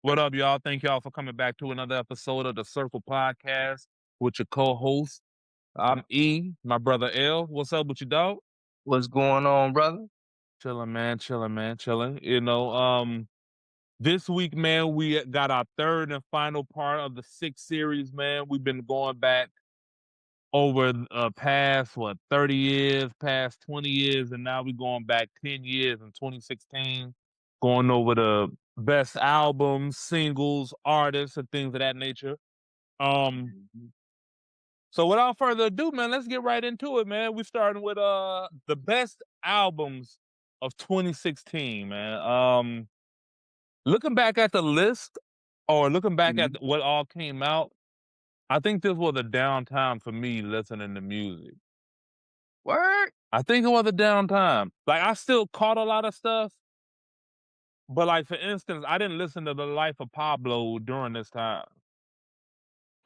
What up, y'all? Thank y'all for coming back to another episode of the Circle Podcast with your co-host. I'm E, my brother L. What's up with you, dog? What's going on, brother? Chilling, man. Chilling, man. Chilling. This week, man, we got our third and final part of the sixth series, man. We've been going back over past 30 years, past 20 years, and now we're going back 10 years in 2016, going over the best albums, singles, artists, and things of that nature. Um, Mhm. so without further ado, man, let's get right into it, man. We're starting with the best albums of 2016, man. Looking back at the list or looking back at Mhm. what all came out, I think this was a downtime for me listening to music. Word? I think it was a downtime. Like, I still caught a lot of stuff, but, like, for instance, I didn't listen to The Life of Pablo during this time.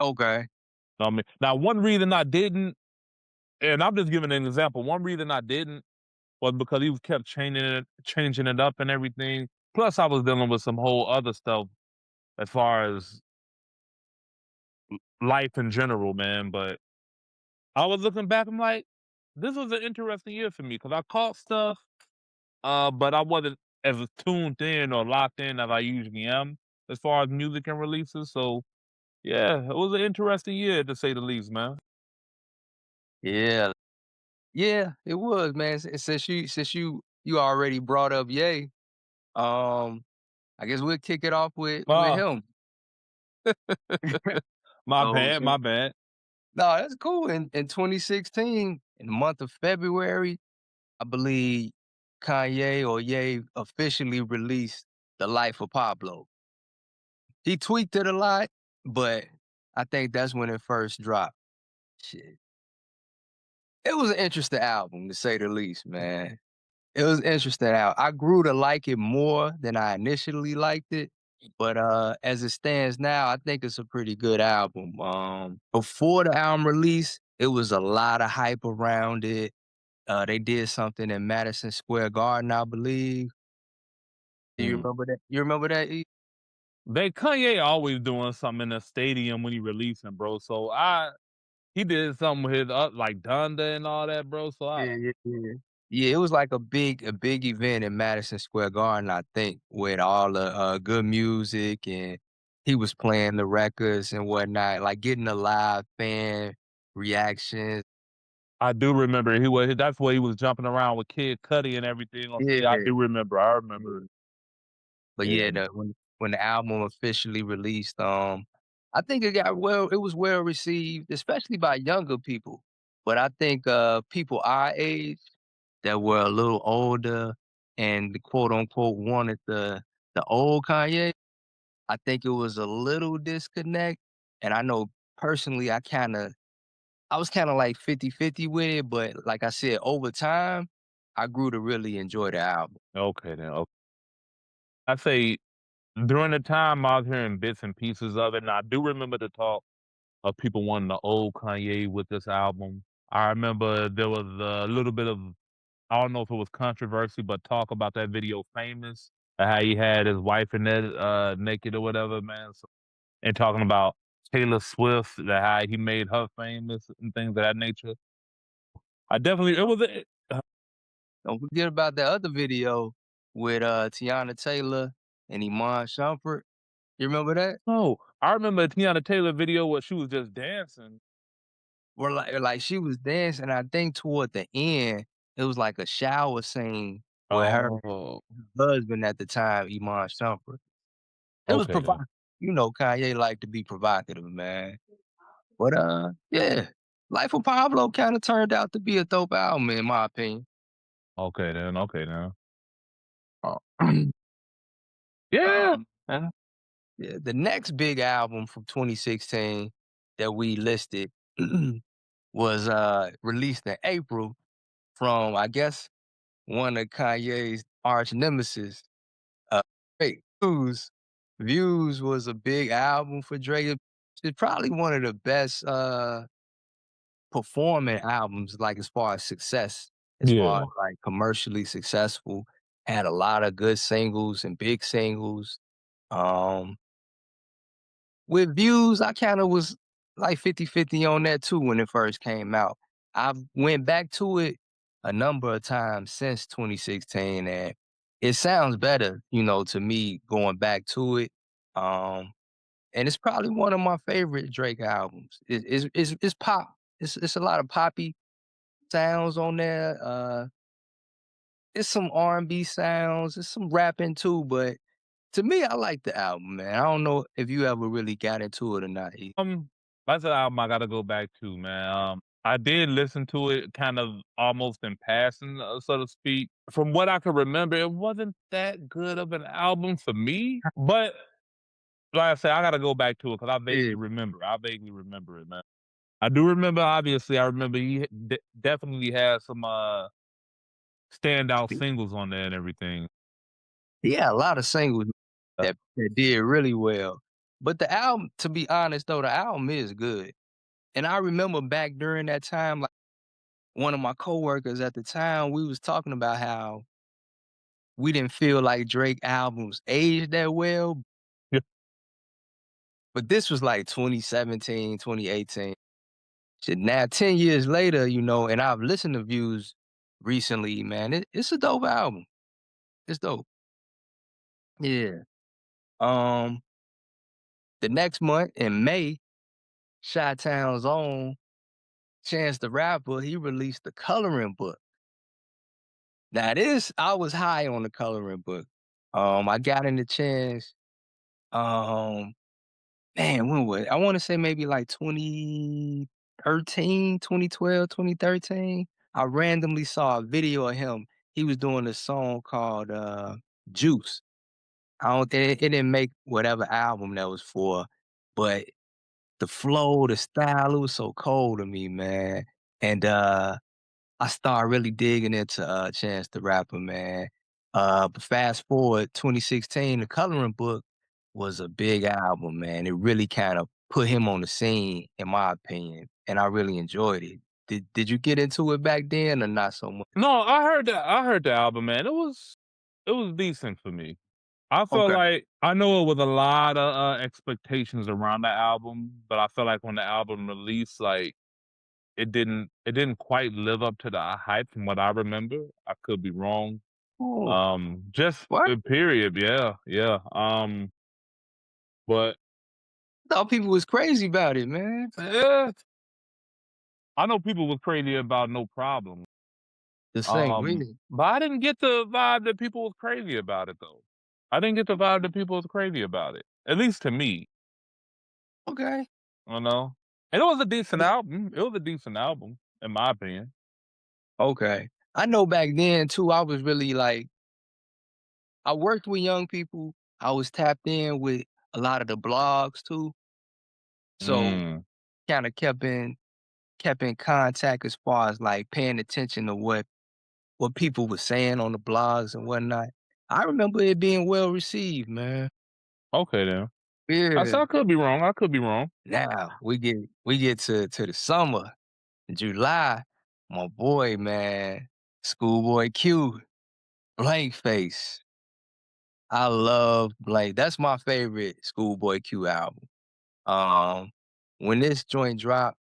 Okay. I mean, now one reason I didn't, and I'm just giving an example, one reason I didn't was because he was kept changing it up and everything. Plus, I was dealing with some whole other stuff as far as life in general, man. But I was looking back, I'm like, this was an interesting year for me because I caught stuff, but I wasn't as tuned in or locked in as I usually am as far as music and releases. So yeah, it was an interesting year to say the least, man. Yeah. Yeah, it was, man. Since you already brought up Ye, um, I guess we'll kick it off with Uh, him. my So bad, so my bad. no, that's cool. In 2016, in the month of February, I believe Kanye or Ye officially released The Life of Pablo. He tweaked it a lot, but I think that's when it first dropped. Shit. It was an interesting album to say the least, man. It was interesting out. I grew to like it more than I initially liked it, but, as it stands now, I think it's a pretty good album. Before the album release, it was a lot of hype around it. They did something in Madison Square Garden, I believe. Do you Mm. remember that? You remember that, E? They Kanye always doing something in the stadium when he releasing, bro. So he did something with his like Donda and all that, bro. So I Yeah, yeah, yeah. Yeah, it was like a big event in Madison Square Garden, I think, with all the, good music, and he was playing the records and whatnot, like, getting a live fan reactions. I do remember he was that's where he was jumping around with Kid Cudi and everything. Yeah, I Yeah, do remember. I yeah. remember. But Yeah. yeah, when the album officially released, I think it was well received, especially by younger people. But I think, people our age that were a little older and quote unquote wanted the old Kanye, I think it was a little disconnect. And I know personally I was kinda like 50-50 with it, but like I said, over time, I grew to really enjoy the album. Okay then. Okay. I say during the time I was hearing bits and pieces of it, and I do remember the talk of people wanting the old Kanye with this album. I remember there was a little bit of, I don't know if it was controversy, but talk about that video Famous, how he had his wife in that naked or whatever, man. So, and talking about Taylor Swift, that how he made her famous and things of that nature. I definitely it was a, Don't forget about that other video with, Tiana Taylor and Iman Shumpert. You remember that? oh, I remember a Tiana Taylor video where she was just dancing. Where like she was dancing, I think toward the end, it was like a shower scene with her Oh, husband at the time, Iman Shumpert. It was okay then. provocative. You know, Kanye liked to be provocative, man. But, yeah, Life of Pablo kinda turned out to be a dope album in my opinion. Okay then. Okay then. Uh, Yeah. um, yeah, the next big album from 2016 that we listed was, released in April from, I guess, one of Kanye's arch nemesis, Drake. Views was a big album for Drake. It's probably one of the best, performing albums, like, as far as success, as far as, Yeah. like, commercially successful, had a lot of good singles and big singles. With views, I kinda was like 50-50 on that too when it first came out. I've went back to it a number of times since 2016, and it sounds better, to me going back to it. Um, and it's probably one of my favorite Drake albums. It's pop. It's a lot of poppy sounds on there. It's some R&B sounds, it's some rapping too, but to me, I like the album, man. I don't know if you ever really got into it or not. Um, that's an album I gotta go back to, man. I did listen to it kind of almost in passing, so to speak. From what I can remember, it wasn't that good of an album for me, but like I said, I gotta go back to it because I Yeah. vaguely remember. I vaguely remember it, man. I do remember, obviously, I remember he definitely had some standout singles on there and everything. Yeah, a lot of singles Uh, that did really well. But the album, to be honest though, the album is good. And I remember back during that time, like one of my coworkers at the time, we was talking about how we didn't feel like Drake albums aged that well. yeah. But this was like 2017, 2018. Shit, now 10 years later, and I've listened to Views recently, man. It's a dope album. It's dope. Yeah. Um, the next month in May, Chi-Town's own Chance the Rapper, he released the coloring book. Now this, I was high on the coloring book. I got in the Chance, um, man, when was it? I wanna say maybe like 2013, 2012, 2013. I randomly saw a video of him. He was doing a song called, Juice. I don't it didn't make whatever album that was for, but the flow, the style, it was so cold to me, man. And I started really digging into Chance the Rapper, man. But fast forward 2016, the coloring book was a big album, man. It really kind of put him on the scene, in my opinion, and I really enjoyed it. Did you get into it back then or not so much? No, I heard the album, man. It was decent for me. I felt Okay. like I know it was a lot of expectations around the album, but I felt like when the album released, like it didn't quite live up to the hype from what I remember. I could be wrong. Oh, Just what? period. Yeah, yeah. But I thought people was crazy about it, man. yeah, I know people was crazy about no problem. The same, really. But I didn't get the vibe that people was crazy about it though. I didn't get the vibe that people was crazy about it. At least to me, Okay. you know. And it was a decent album. It was a decent album, in my opinion. Okay. I know back then too, I was really like I worked with young people. I was tapped in with a lot of the blogs too. So Mm. kind of kept in contact as far as like paying attention to what people were saying on the blogs and whatnot. I remember it being well received, man. Okay then. I Yeah. said I could be wrong. I could be wrong. Now we get to the summer, July. My boy, man, Schoolboy Q, Blank Face. I love Blank. That's my favorite Schoolboy Q album. Um, when this joint dropped,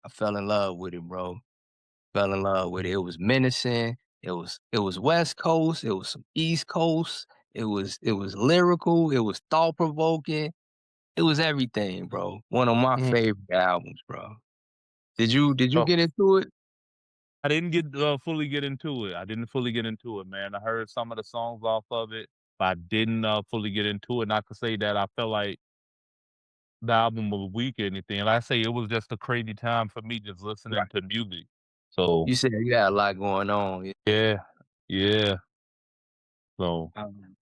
I fell in love with it, bro. Fell in love with it. It was menacing. It was West Coast. It was some East Coast. It was lyrical. It was thought provoking. It was everything, bro. One of my Mhm. favorite albums, bro. Did you Oh, get into it? I didn't get fully get into it. I didn't fully get into it, man. I heard some of the songs off of it, but I didn't fully get into it. Not to say that I felt like the album was weak or anything. Like I say, it was just a crazy time for me just listening Right. to music. So You said you got a lot going on. yeah, yeah. So Um,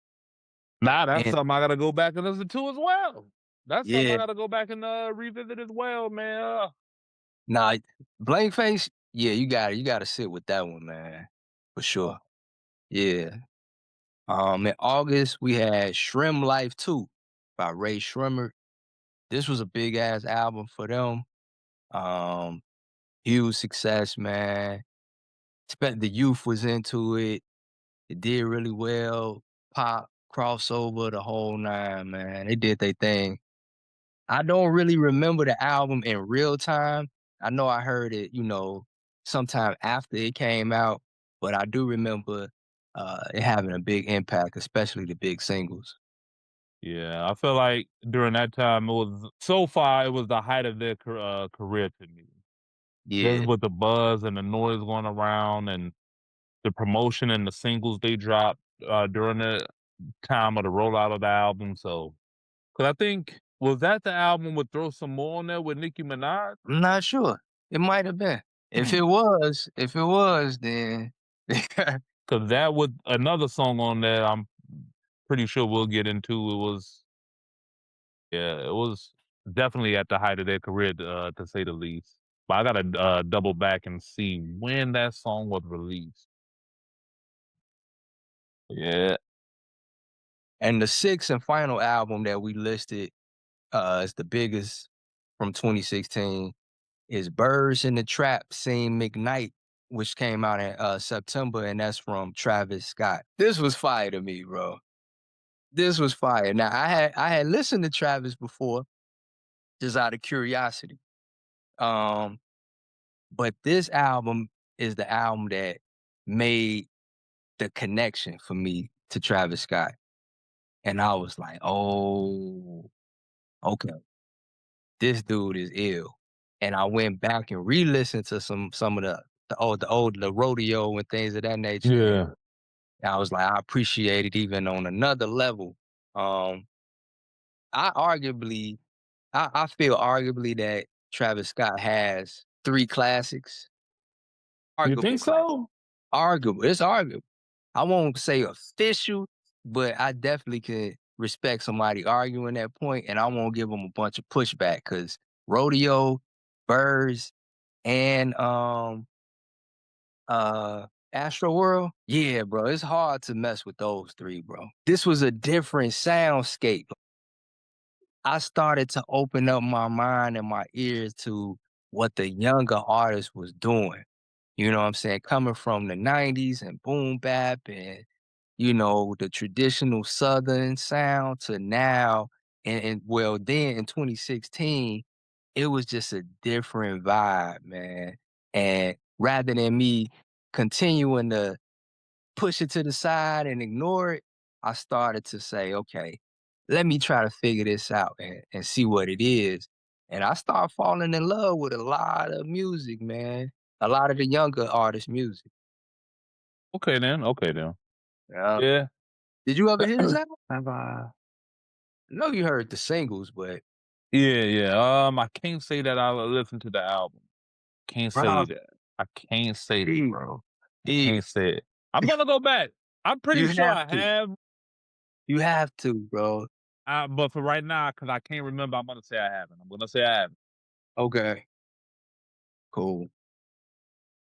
nah, that's and something I gotta go back and listen to as well. That's something I yeah, gotta go back and revisit as well, man. nah, Blank Face, yeah, you gotta sit with that one, man. For Uh, sure. Yeah. In August, we had Shrimp Life 2 by Ray Shrimmer. This was a big ass album for them. Um, Huge success, man. The youth was into it. It did really well. Pop, crossover, the whole nine, man. They did their thing. I don't really remember the album in real time. I know I heard it, sometime after it came out, but I do remember, it having a big impact, especially the big singles. Yeah, I feel like during that time it was so far it was the height of their career to me. Just Yeah. with the buzz and the noise going around and the promotion and the singles they dropped during the time of the rollout of the album. So, because I think was that the album with "Throw Some More" on there with Nicki Minaj? I'm not sure. It might have been. If it was, then Because that was another song on there. I'm pretty sure we'll get into. It was yeah, it was definitely at the height of their career, to say the least. But I gotta double back and see when that song was released. Yeah, and the sixth and final album that we listed, as the biggest from 2016 is Birds in the Trap Sing McKnight, which came out in, September, and that's from Travis Scott. This was fire to me, bro. This was fire. Now, I had listened to Travis before, just out of curiosity, um, but this album is the album that made the connection for me to Travis Scott, and I was like, "Oh, okay, this dude is ill." And I went back and re-listened to some of the rodeo and things of that nature, and yeah. I was like, I appreciate it even on another level. Um, I arguably I feel arguably that Travis Scott has 3 classics, You arguable think classics. so? Arguable, it's arguable. I won't say official, but I definitely can respect somebody arguing that point, and I won't give them a bunch of pushback because Rodeo, Birds, and, Astro World, yeah, bro, it's hard to mess with those 3, bro. This was a different soundscape. I started to open up my mind and my ears to what the younger artist was doing. You know what I'm saying? Coming from the 90s and boom bap and, the traditional Southern sound to now. And well, then in 2016, it was just a different vibe, man. And rather than me continuing to push it to the side and ignore it, I started to say, okay, let me try to figure this out and see what it is. And I started falling in love with a lot of music, man. A lot of the younger artists' music. Okay then. Okay then. Yeah. Yeah. Did you ever hear this album? Have I? I know you heard the singles, but Yeah, yeah. I can't say that I listened to the album. Can't say bro, that. I can't say that, Steve, bro. I Steve, can't say it. I'm gonna go back. I'm pretty you sure have I to. have, You have to, bro. but for right now, because I can't remember, I'm gonna say I haven't. I'm gonna say I haven't. Okay, cool.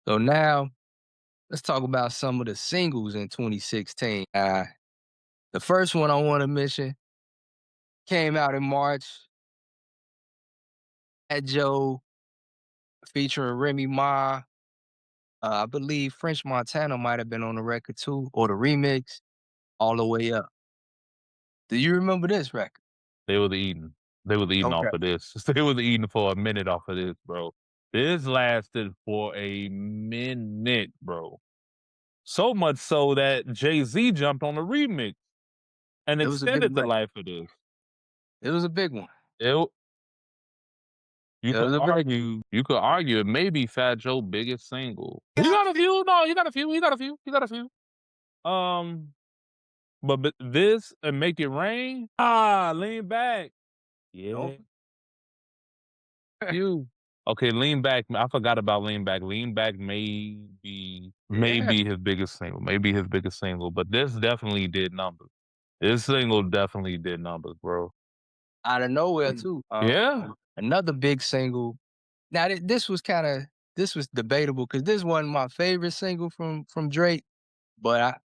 So now let's talk about some of the singles in 2016. The first one I want to mention came out in March. At Joe featuring Remy Ma. I believe French Montana might have been on the record too, or the remix, All the Way Up. Do you remember this record? They was eating. They was eating off Okay. of this. They was eating for a minute off of this, bro. This lasted for a minute, bro. So much so that Jay-Z jumped on the remix and It was a big extended the record. life of this. It was a big one. It It was a big you could argue it may be Fat Joe's biggest single. He got a few, no, he got a few, he got a few, he got a few. But this and Make It Rain, Lean Back. Nope. Yeah, you. Okay, Lean Back, I forgot about Lean Back. Lean Back may Yeah. be his biggest single, maybe his biggest single, but this definitely did numbers. This single definitely did numbers, bro. Out of nowhere too. Yeah, Another big single. Now this was debatable because this wasn't my favorite single from Drake, but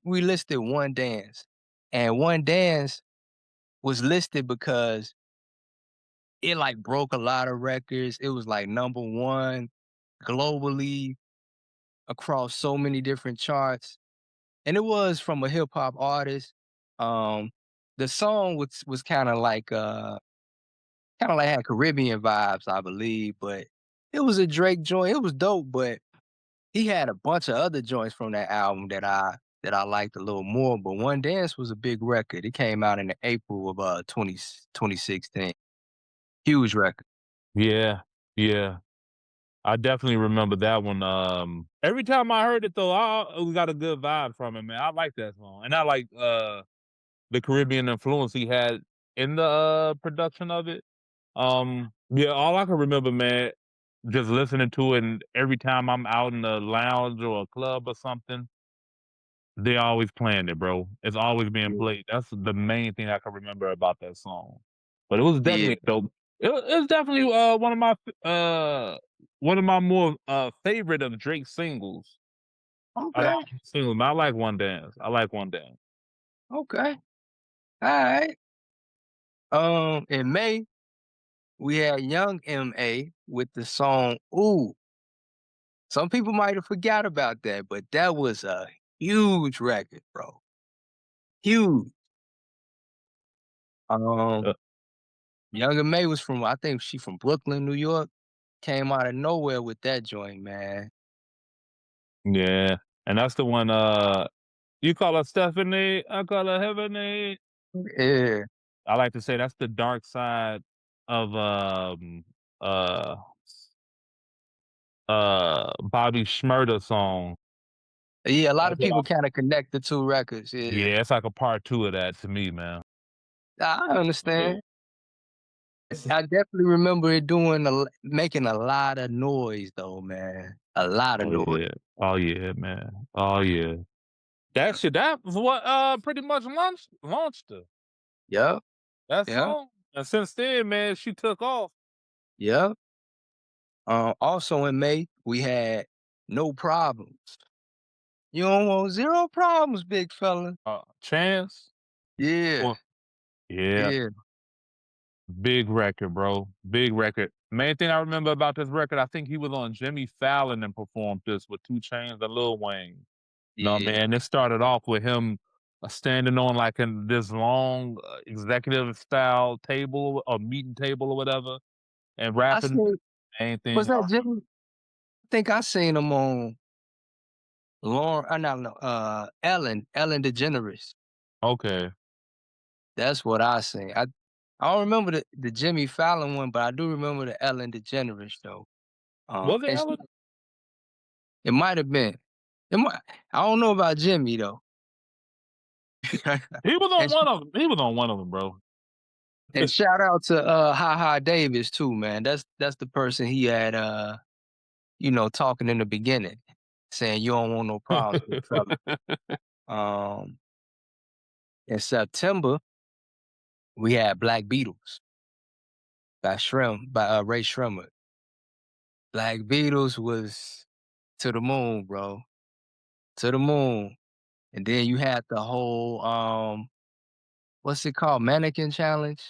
we listed One Dance. And One Dance was listed because it like broke a lot of records. It was like number one globally across so many different charts. And it was from a hip hop artist. Um, the song was kind of like kinda like had Caribbean vibes, I believe, but it was a Drake joint. It was dope, but he had a bunch of other joints from that album that I liked a little more, but One Dance was a big record. It came out in the April of, 2016. Huge record. Yeah, yeah. I definitely remember that one. Every time I heard it though, I always got a good vibe from it, man. I like that song, and I like the Caribbean influence he had in the production of it. Yeah, all I can remember, man, just listening to it, and every time I'm out in the lounge or a club or something, they always playing it, bro. It's always being Yeah. played. That's the main thing I can remember about that song. But it was Yeah. definitely dope. It's definitely one of my more favorite of Drake's singles. I Okay, like singles, man. I like One Dance. I like One Dance. okay. Alright. In May, we had Young M.A. with the song "Ooh." Some people might have forgot about that, but that was a huge record, bro. Huge. Uh, Um, Young M.A. was from I think she from Brooklyn, New York. Came out of nowhere with that joint, man. yeah, and that's the one. You call her Stephanie, I call her Heavenly. Yeah. I like to say that's the dark side of uh Bobby Shmurda song. Yeah, a lot That's of what people I kinda connect the 2 records, yeah. Yeah, it's like a part 2 of that to me, man. I Yeah. understand. I definitely remember it doing making a lot of noise though, man. A lot of Oh, noise. yeah. Oh, yeah, man. Oh, yeah. That was what, pretty much launched her, Yep, that yep, song, and since then, man, she took off. yep. Also in May, we had "No Problems." You don't want 0 problems, big fella. Chance? Yeah, Well, yeah, yeah, big record, bro, big record. Main thing I remember about this record, I think he was on Jimmy Fallon and performed this with 2 Chainz and Lil Wayne. No, yeah. man, it started off with him, standing on, like, this long, executive style table, or meeting table or whatever, and I rapping. seen Main was thing that Jimmy? I think I seen him on Lauren not no, Ellen DeGeneres. okay. That's what I seen. I don't remember the Jimmy Fallon one, but I do remember the Ellen DeGeneres though. Was it And she Ellen? it might have been. It might I don't know about Jimmy though. He was And on sh one of them. He was on one of them, bro. and shout out to, Ha Davis too, man. That's the person he had, talking in the beginning, saying, "You don't want no problems, big fella." Um, in September, we had Black Beatles by Ray Shrimmer. Black Beatles was to the moon, bro, to the moon. And then you had the whole, what's it called? Mannequin challenge?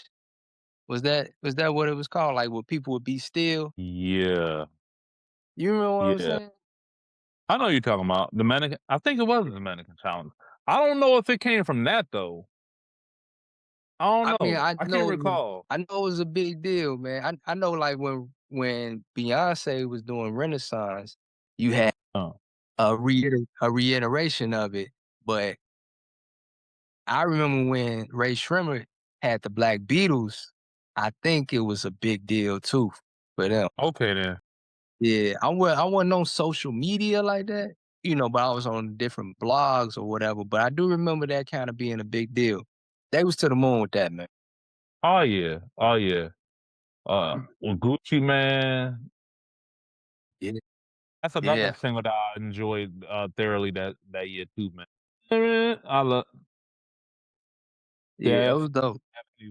Was that what it was called? Like, where people would be still? Yeah, You remember what I'm yeah. saying? I know you're talking about the mannequin. I think it was the mannequin challenge. I don't know if it came from that though. I don't I mean, know. I can't recall. I know it was a big deal, man. I know, like, when Beyonce was doing Renaissance, you had Oh, a reiteration of it, but I remember when Ray Shrimmer had the Black Beatles, I think it was a big deal too for them. okay then. Yeah, I wasn't on social media like that, but I was on different blogs or whatever, but I do remember that kinda being a big deal. They was to the moon with that, man. Oh yeah. Oh yeah. Well, Gucci man. Yeah, That's another yeah, single that I enjoyed thoroughly that year too, man. I love. yeah, it Definitely was dope.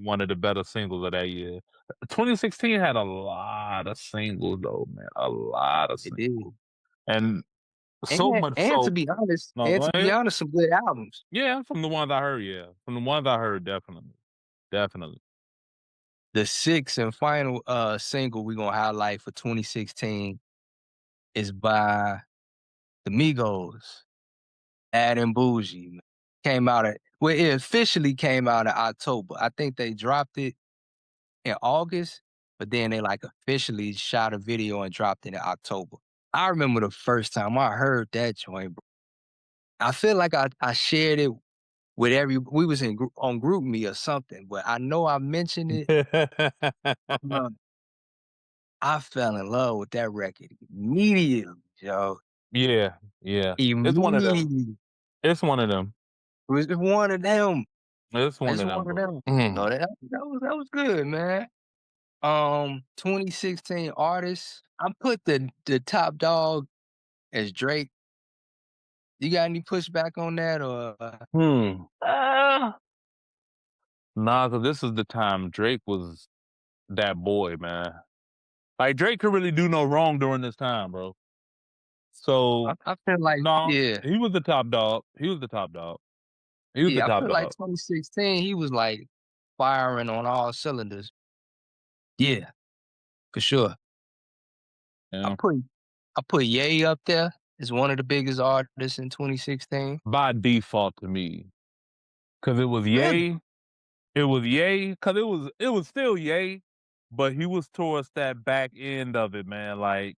one of the better singles of that year. 2016 had a lot of singles though, man. A lot of It singles. did. And so And much and to so be honest no, and to be eh, honest, some good albums. yeah, from the ones I heard, yeah. From the ones I heard, definitely. Definitely. The 6th and final, single we gonna highlight for 2016 is by the Migos, Bad and Bougie, man. Came out at well, it officially came out in October. I think they dropped it in August, but then they like officially shot a video and dropped it in October. I remember the first time I heard that joint, bro. I feel like I shared it with we was in on group me or something, but I know I mentioned it. uh, I fell in love with that record immediately, yo. Yeah, yeah. It's one of them. Immediately. It's one of them. It was one of them. It's one It's of them, one of bro. them. Mhm. No, that was good, man. 2016 artists. I put the top dog as Drake. You got any pushback on that or Hmm. Nah, 'cause this is the time Drake was that boy, man. Like, Drake could really do no wrong during this time, bro. I, So, I feel like no, yeah, he was the top dog. He was the top dog. He was the yeah, I top feel like dog. 2016 he was like firing on all cylinders. Yeah, for sure. I Yeah. put I put Ye up there as one of the biggest artists in 2016. By default to me, cause Really? It was Ye, cause it was still Ye, but he was towards that back end of it, man. Like,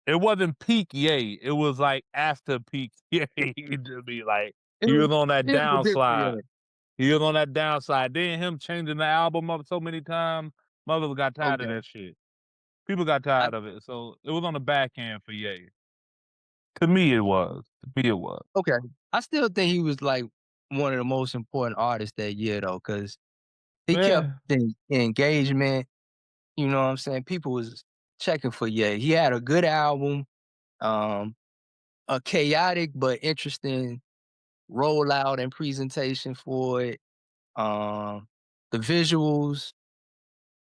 it wasn't peak Ye. It was like after peak Ye. To be like, It he was was on that it was a different downslide. Ye. He was on that downside. Then him changing the album up so many times, mothers got tired of Okay. that shit. People got I tired of it. So it was on the back end for Ye. To me, it was. To me, it was. okay. I still think he was like one of the most important artists that year though, because he kept Yeah. the engagement. You know what I'm saying? People was checking for Ye. He had a good album, um, a chaotic but interesting rollout and presentation for it. Um, the visuals,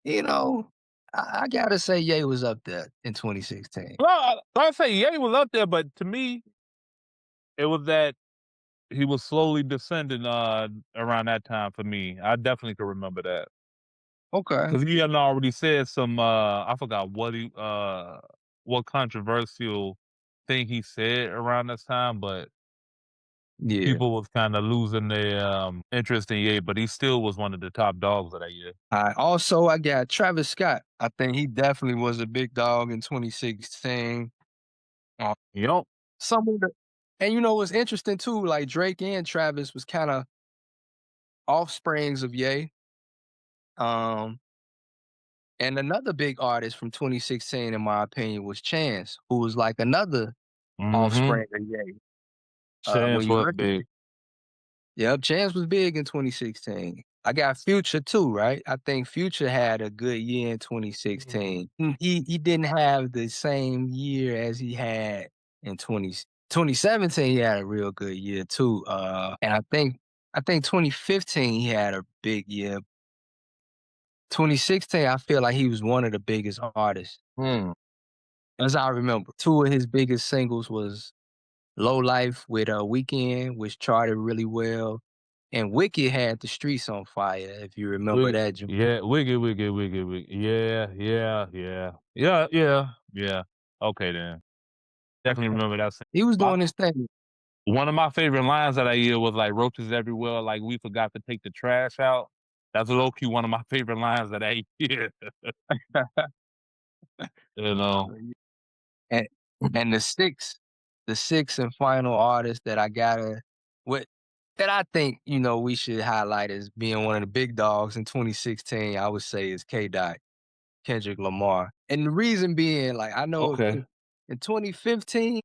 you know, I gotta say Ye was up there in 2016. Well, I say Ye was up there, but to me, it was that he was slowly descending around that time for me. I definitely could remember that. Okay. Because he had already said some I forgot what controversial thing he said around this time, but Yeah. people was kinda losing their interest in Ye, but he still was one of the top dogs of that year. I got Travis Scott. I think he definitely was a big dog in 2016. Uh, Yup. some of the and you know what's interesting too, like Drake and Travis was kind of offsprings of Ye. Um, and another big artist from 2016, in my opinion, was Chance, who was like another Mhm. offspring of Ye. When Chance you was look at big. it, yep, Chance was big in 2016. I got Future too, right? I think Future had a good year in Mm. 2016. He didn't have the same year as he had in 2017. He had a real good year too. And I think 2015 he had a big year. 2016, I feel like he was one of the biggest artists. Mm. As I remember, two of his biggest singles was "Low Life" with Weekend, which charted really well, and "Wicked" had the streets on fire. If you remember Wig that, yeah, Wiggy. Yeah, yeah, yeah. Yeah, yeah, yeah. Okay then. Definitely remember that scene. he was My doing his thing. One of my favorite lines of that year was like roaches everywhere, like we forgot to take the trash out. That's low key one of my favorite lines of that year. You know. and and the sixth and final artist that I gotta what that I think we should highlight as being one of the big dogs in 2016. I would say is K. Dot, Kendrick Lamar, and the reason being, like I know Okay. in 2015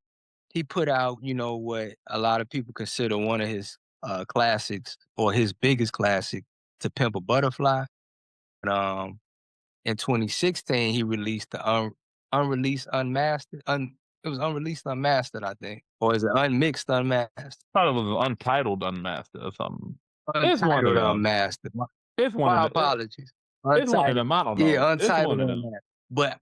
he put out what a lot of people consider one of his classics or his biggest classic, "To Pimp a Butterfly." But, in 2016, he released the unreleased unmastered. It was unreleased unmastered, I think, or is it unmixed unmastered? Thought it was Untitled Unmastered or something. It's one of Untitled them. unmastered. My, It's one of my the apologies. it's one of Untitled, them. I don't know. yeah, It's untitled one of them. unmastered. But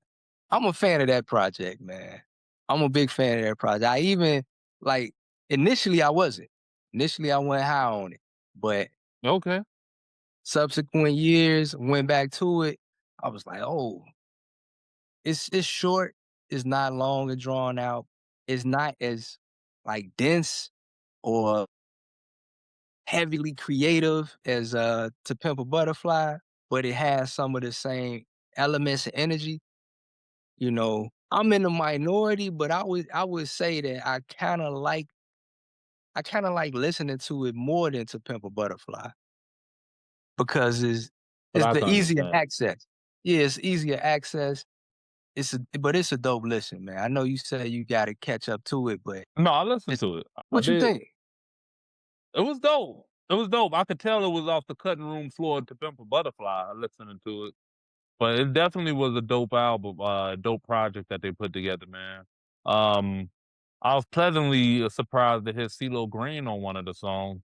I'm a fan of that project, man. I'm a big fan of that project. I even like initially I wasn't. Initially I went high on it, but Okay. subsequent years went back to it. I was like, oh, it's short, it's not long and drawn out, it's not as, like, dense or heavily creative as, To Pimp a Butterfly, but it has some of the same elements and energy. I'm in the minority, but I would say that I kinda like listening to it more than To Pimp a Butterfly because But it's I the can easier understand. access. Yeah, it's easier access. It's a dope listen, man. I know you say you gotta catch up to it, but No, I listened it's to it. I what you did. think? It was dope. It was dope. I could tell it was off the cutting room floor to Pimp a Butterfly listening to it. But it definitely was a dope album, dope project that they put together, man. Um, I was pleasantly surprised to hear CeeLo Green on one of the songs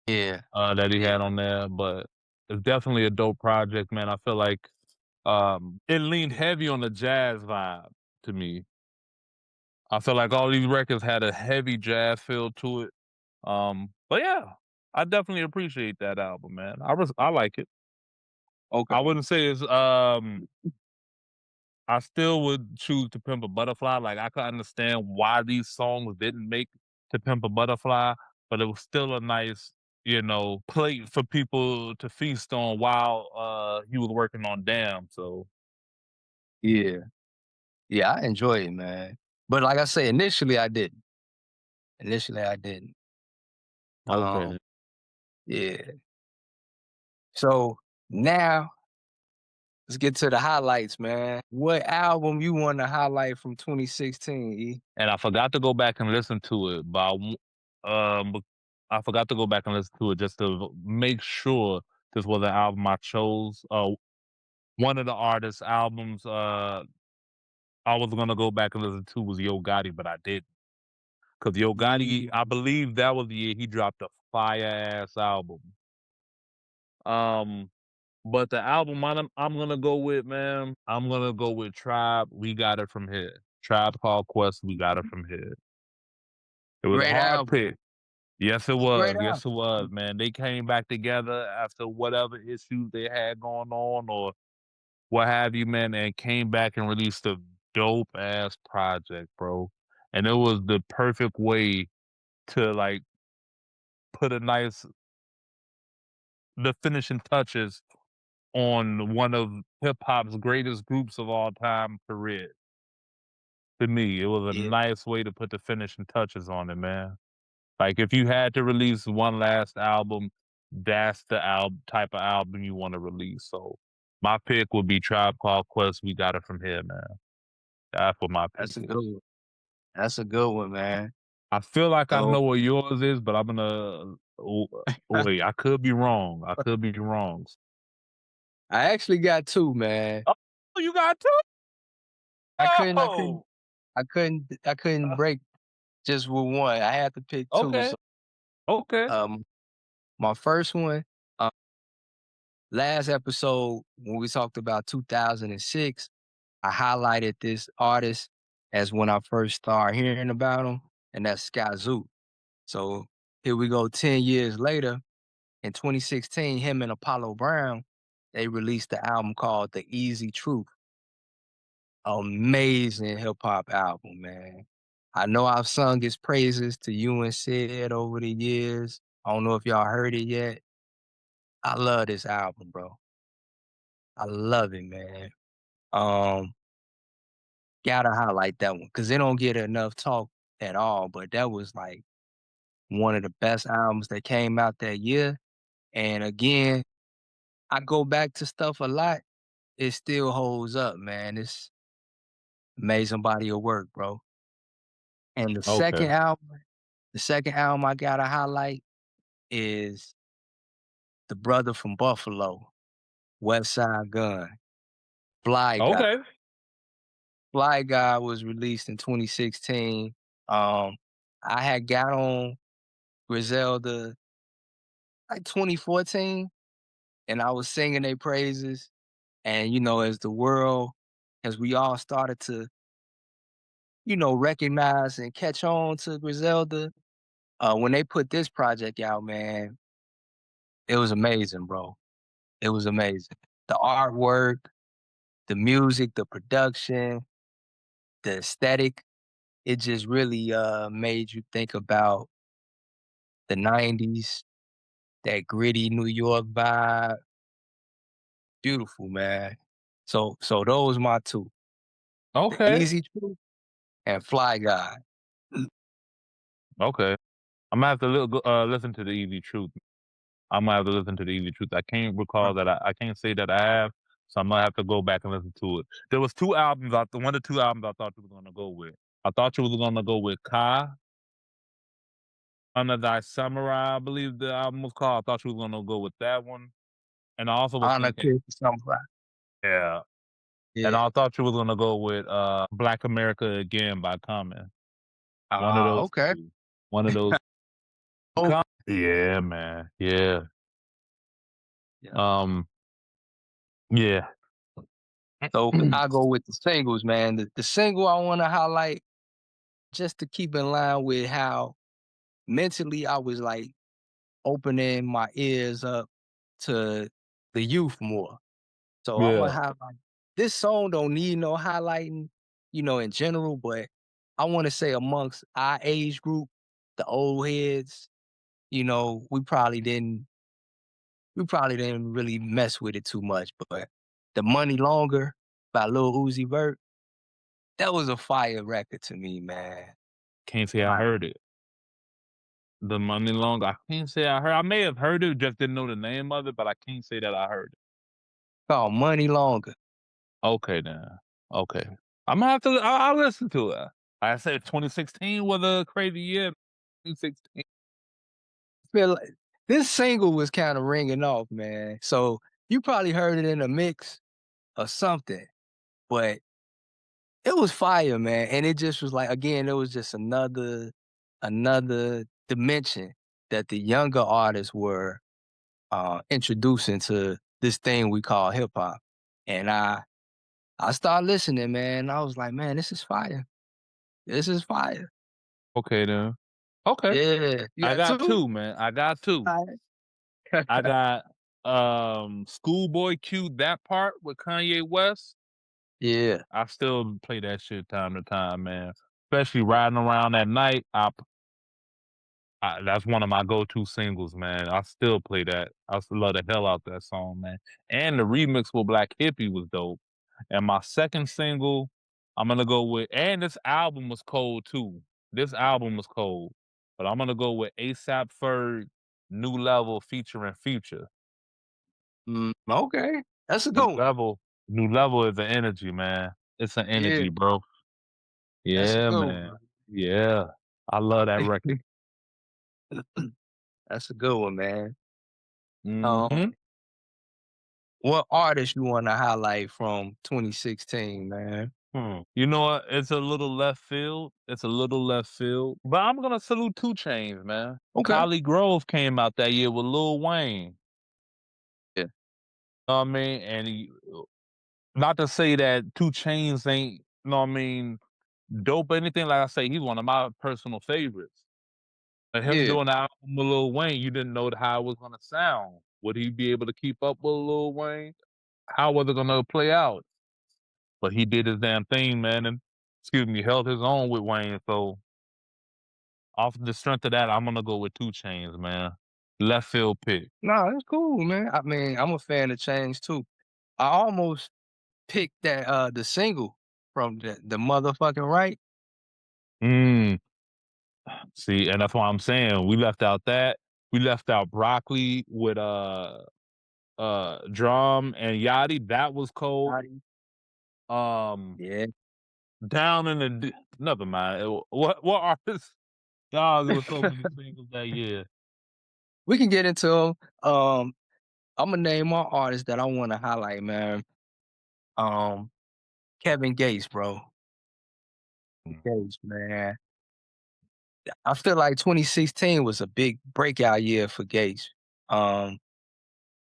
Yeah, that he yeah. had on there. But it's definitely a dope project, man. I feel like it leaned heavy on the jazz vibe to me. I feel like all these records had a heavy jazz feel to it. But yeah, I definitely appreciate that album, man. I like it. I Okay. wouldn't say it's I still would choose To Pimp a Butterfly. Like I could understand why these songs didn't make To Pimp a Butterfly, but it was still a nice, plate for people to feast on while he was working on Damn. So Yeah. Yeah, I enjoy it, man. But like I say, initially I didn't. Initially I didn't. okay. Um, yeah. So now let's get to the highlights, man. What album you want to highlight from 2016? E? And I forgot to go back and listen to it, but I forgot to go back and listen to it just to make sure this was an album I chose. One of the artist's albums I was gonna go back and listen to was Yo Gotti, but I didn't. Cause Yo Gotti, Mm, I believe that was the year he dropped a fire ass album. Um, but the album I'm gonna go with, man, I'm gonna go with Tribe. We got it from here. Tribe Called Quest. We got it from here. It was a great hard album. pick. Yes, it It's a was. great Yes, it was, album. man. They came back together after whatever issues they had going on or what have you, man, and came back and released a dope ass project, bro. And it was the perfect way to like put a nice the finishing touches on one of hip hop's greatest groups of all time career. To me, it was a Yeah, nice way to put the finishing touches on it, man. Like if you had to release one last album, that's the type of album you want to release. So my pick would be Tribe Called Quest. We got it from here, man. That's what my pick that's a is. good one. That's a good one, man. I feel like I So know what yours is, but I'm gonna wait. I could be wrong. I could be wrong. I actually got two, man. Oh, you got two? I couldn't I couldn't Oh, I couldn't I couldn't uh, break just with one. I had to pick two. okay, So okay, um my first one, uh, last episode when we talked about 2006, I highlighted this artist as when I first started hearing about him, and that's Skyzoo. So here we go 10 years later. In 2016, him and Apollo Brown, they released the album called The Easy Truth. Amazing hip hop album, man. I know I've sung his praises to you and Sid over the years. I don't know if y'all heard it yet. I love this album, bro. I love it, man. Um, Gotta highlight that one because they don't get enough talk at all. But that was like one of the best albums that came out that year. And again, I go back to stuff a lot. It still holds up, man. It's amazing body of work, bro. And okay, the second album I gotta highlight is the brother from Buffalo, West Side Gun, Fly Guy. okay, Fly Guy was released in 2016. Um, I had got on Griselda like 2014, and I was singing their praises. And as we all started to, recognize and catch on to Griselda, when they put this project out, man, it was amazing, bro. It was amazing. The artwork, the music, the production, the aesthetic, it just really made you think about the 90s, that gritty New York vibe. beautiful, man. So those my 2, the Okay, Easy Truth and Fly Guy. okay. Imma have to listen to the Easy Truth. Imma have to listen to the Easy Truth. I can't recall that I can't say that I have, so Imma have to go back and listen to it. There was 2 albums I one of 2 albums I thought you was gonna go with. I thought you was gonna go with Ka, Under Thy Samurai, I believe the album was called. I thought you was gonna go with that one, and I also was Honor thinking Kid Samurai. yeah, and Yeah. I thought you was gonna go with, Black America Again by Common. One of those Okay. 2. One of those Oh, Com yeah, man, yeah, yeah. um, yeah. So I go with the singles, man. The single I want to highlight just to keep in line with how mentally I was like opening my ears up to the youth more. So I'm gonna Yeah. highlight this song don't need no highlighting, in general, but I want to say amongst our age group, the old heads, we probably didn't really mess with it too much. But the Money Longer by Lil Uzi Vert, that was a fire record to me, man. Can't say I Fire. heard it. The Money Long, I can't say I heard I may have heard it, just didn't know the name of it, but I can't say that I heard it. Called Money Longer. Okay, then. Okay. Imma have to I'll listen to it. Like I said 2016 was a crazy year. 2016. Feel like this single was kind of ringing off, man. So you probably heard it in a mix or something, but it was fire, man. And it just was like, again, it was just another dimension that the younger artists were introducing to this thing we call hip hop. And I started listening, man. I was like, man, this is fire. This is fire. Okay, then. Okay. Yeah. You I got got two? 2, man. I got 2. Alright. I got, Schoolboy Q, That Part with Kanye West. Yeah. I still play that shit time to time, man. Especially riding around at night, that's one of my go-to singles, man. I still play that. I still love the hell out that song, man. And the remix with Black Hippy was dope. And my second single, I'm gonna go with, and this album was cold too. This album was cold. But I'm gonna go with ASAP Ferg, New Level featuring Future. Okay. That's a New good one. Level, New Level is an energy, man. It's an Yeah. energy, bro. That's a Yeah, good man. one. Yeah. I love that record. That's a good one, man. Mhm. Um, what artist you wanna highlight from 2016, man? You know what? It's a little left field. It's a little left field. But I'm gonna salute 2 Chainz, man. Okay. Collie Grove came out that year with Lil Wayne. Yeah. Know what I mean? And not to say that 2 Chainz ain't, know what I mean, dope or anything. Like I say, he's one of my personal favorites. But him Yeah. doing the album with Lil Wayne, you didn't know how it was gonna sound. Would he be able to keep up with Lil Wayne? How was it gonna play out? But he did his damn thing, man, and excuse me, held his own with Wayne. So off the strength of that, I'm gonna go with 2 Chainz, man. Left field pick. Nah, that's cool, man. I mean, I'm a fan of Change too. I almost picked the single from the motherfucking right. Mm, see, and that's why I'm saying we left out that. We left out Broccoli with Drum and Yachty. That was cold. Yachty. Um, Yeah. Down in the never mind. What artists? Dog, it was so many singles that year. We can get into 'em. Imma name more artists that I wanna highlight, man. Um, Kevin Gates, bro. Mm. Gates, man. I feel like 2016 was a big breakout year for Gates. Um,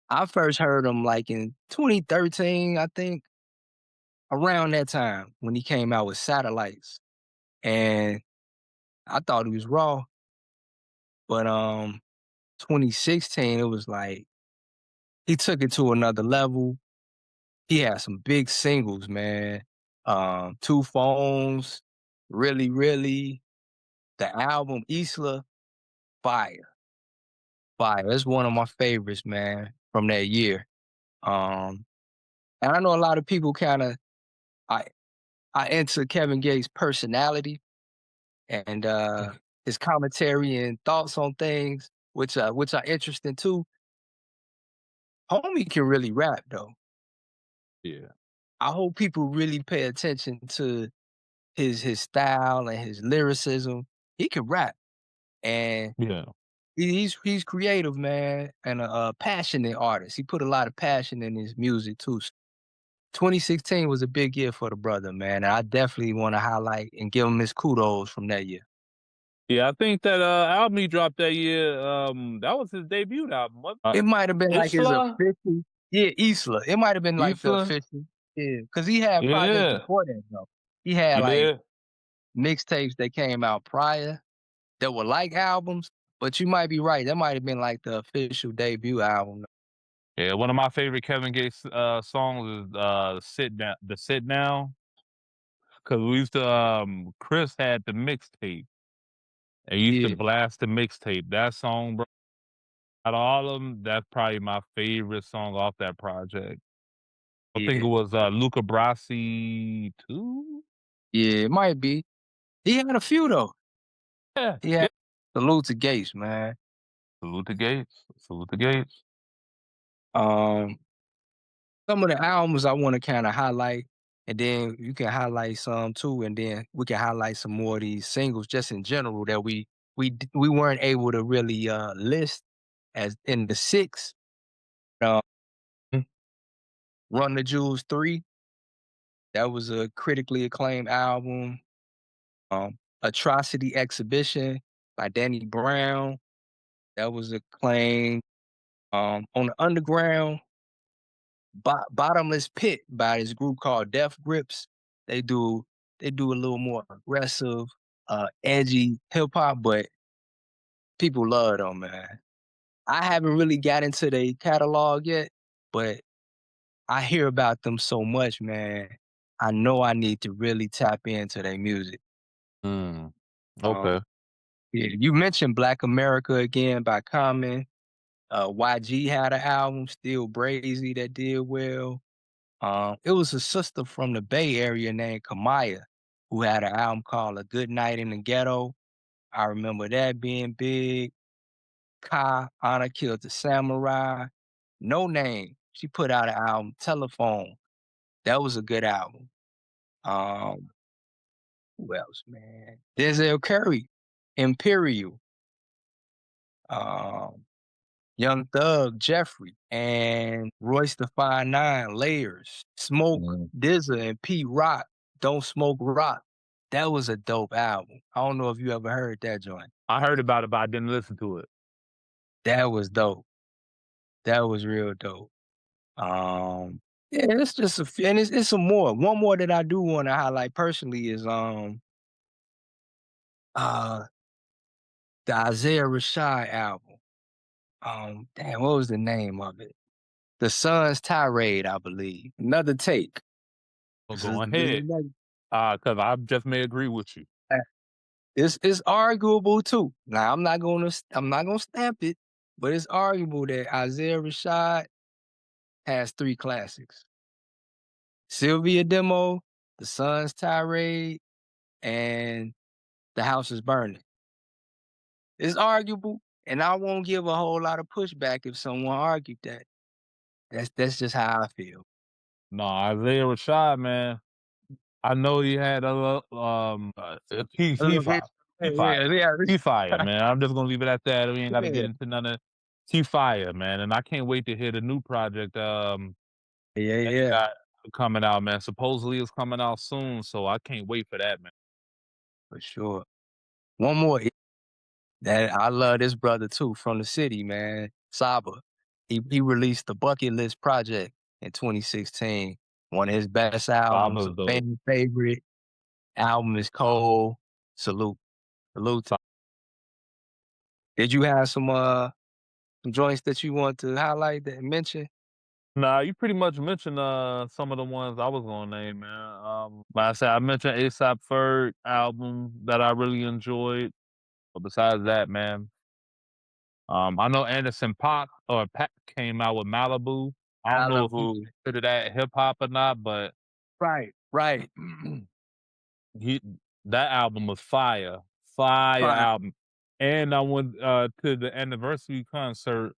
I first heard him like in 2013, I think, around that time when he came out with Satellites, and I thought he was raw, but 2016 it was like he took it to another level. He had some big singles, man. Two Phones, Really, Really, the album Isla, fire, fire. It's one of my favorites, man, from that year. Um, And I know a lot of people kinda I I into Kevin Gates' personality and, his commentary and thoughts on things, which are interesting too. Homie can really rap though. Yeah. I hope people really pay attention to his style and his lyricism. He can rap, and Yeah. he's creative, man, and a passionate artist. He put a lot of passion in his music too. 2016 was a big year for the brother, man. And I definitely want to highlight and give him his kudos from that year. Yeah, I think that, album he dropped that year, that was his debut album, wasn't It might have been like his Isla? official, yeah, Isla. It might have been like the Isla? official, yeah, because he had projects Yeah. before that though. He had like Yeah. mixtapes that came out prior that were like albums, but you might be right. That might have been like the official debut album. Yeah, one of my favorite Kevin Gates, songs is, "Sit Down," because we used to, Chris had the mixtape, and he used to Yeah, blast the mixtape. That song, bro, out of all of them, that's probably my favorite song off that project. I think yeah, it was, Luca Brasi 2? yeah. It might be. He had a few though. Yeah, He yeah. had salute to Gates, man. Salute to Gates, salute to Gates. Um, some of the albums I want to kind of highlight, and then you can highlight some too, and then we can highlight some more of these singles just in general that we weren't able to really list as in the six. Uh, Run the Jewels 3, that was a critically acclaimed album. Atrocity Exhibition by Danny Brown, that was acclaimed. On the Underground, Bottomless Pit by this group called Death Grips. They do they do a little more aggressive, edgy hip hop, but people love them, man. I haven't really got into their catalog yet, but I hear about them so much, man. I know I need to really tap into their music. Mm, Um, okay. yeah, you mentioned Black America again by Common. YG had an album, Still Brazy, that did well. It was a sister from the Bay Area named Kamaya who had an album called A Good Night in the Ghetto. I remember that being big. Ka, Honor Killed the Samurai. No Name, she put out an album, Telephone. That was a good album. Um, who else, man? Denzel Curry, Imperial. Um, Young Thug, Jeffrey, and Royce the Five Nine, Layers, Smoke, Mm. DZA, and Pete Rock, Don't Smoke Rock. That was a dope album. I don't know if you ever heard that joint. I heard about it, but I didn't listen to it. That was dope. That was real dope. Um, yeah, it's just a few, and it's some more. One more that I do want to highlight personally is uh the Isaiah Rashad album. Damn, what was the name of it? The Sun's Tirade, I believe. Another take. So This go is this is ahead, another because I just may agree with you. it's arguable too. Now I'm not gonna stamp it, but it's arguable that Isaiah Rashad has 3 classics. Sylvia Demo, The Sun's Tirade, and The House is Burning. It's arguable, and I won't give a whole lot of pushback if someone argued that. That's just how I feel. No, Isaiah Rashad, man. I know he had a little, A little hit. he Yeah, fire, yeah, he fire, man. I'm just gonna leave it at that. We ain't got to get yeah. into none of. He fire, man, and I can't wait to hear the new project Yeah, that he yeah, got coming out, man. Supposedly it's coming out soon, so I can't wait for that, man. for sure. One more that I love this brother too from the city, man. Saba. He released the Bucket List Project in 2016. One of his best albums, a Saba's dope. fan favorite. Album is cold. Salute. Salute. Sa- Did you have some joints that you want to highlight that mention? Nah, you pretty much mentioned some of the ones I was gonna name, man. Like I said, I mentioned ASAP Ferg album that I really enjoyed. But besides that, man, I know Anderson Paak came out with Malibu. I don't know if you Malibu. consider that hip hop or not, but Right, right. he that album was fire, fire Fine. album. And I went to the anniversary concert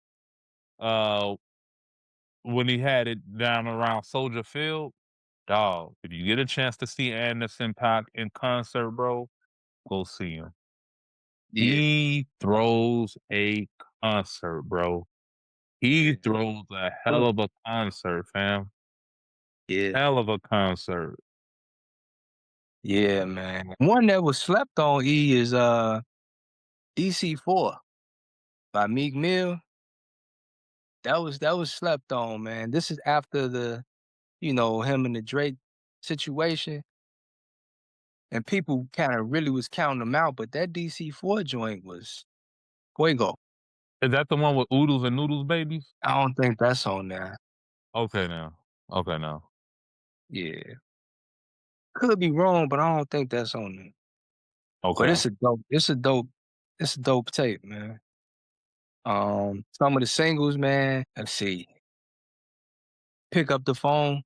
uh when he had it down around Soldier Field. Dog, if you get a chance to see Anderson .Paak in concert, bro, go see him. Yeah, He throws a concert, bro. He yeah. throws a hell Look, of a concert, fam. yeah, Hell of a concert. yeah, man. One that was slept on, E, is DC 4 by Meek Mill. That was slept on, man. This is after him and the Drake situation, and people kinda really was counting him out, but that DC 4 joint was fuego. Is that the one with Oodles and Noodles Babies? I don't think that's on there. Okay now. Okay now. Yeah. Could be wrong, but I don't think that's on there. But Okay. it's a dope tape, man. Some of the singles, man, let's see. Pick Up the Phone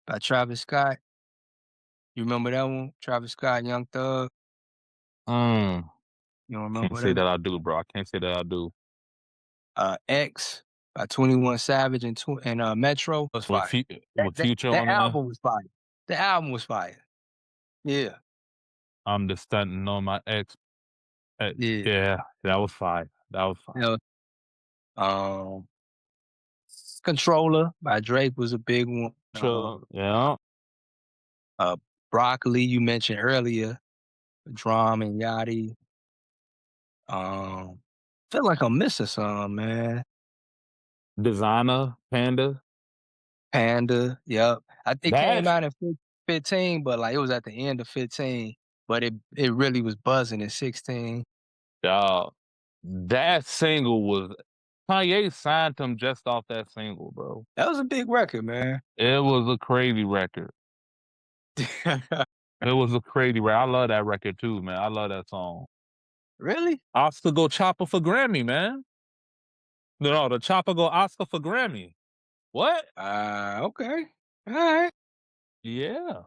by Travis Scott. You remember that one? Travis Scott, Young Thug. Mm, You don't can't remember say that? that I do, bro. I can't say that I do. X by 21 Savage and Metro was With fire. That that Future that on there, album was fire. The album was fire. Yeah, I'm just stunting on my ex. yeah. Yeah, that was fire. That was fire. You know, um, Controller by Drake was a big one. Sure. Yeah. Uh, Broccoli you mentioned earlier, Drum and Yachty. Feel like I'm missing some, man. Designer, Panda. Panda, yep. It came That out in 15, but like it was at the end of 15, but it really was buzzing in 16. dog. That single was Kanye signed him just off that single, bro. That was a big record, man. It was a crazy record. It was a crazy record. I love that record too, man. I love that song. Really? Oscar go chopper for Grammy, man. No, the chopper go Oscar for Grammy. What? Okay. Alright. Yeah.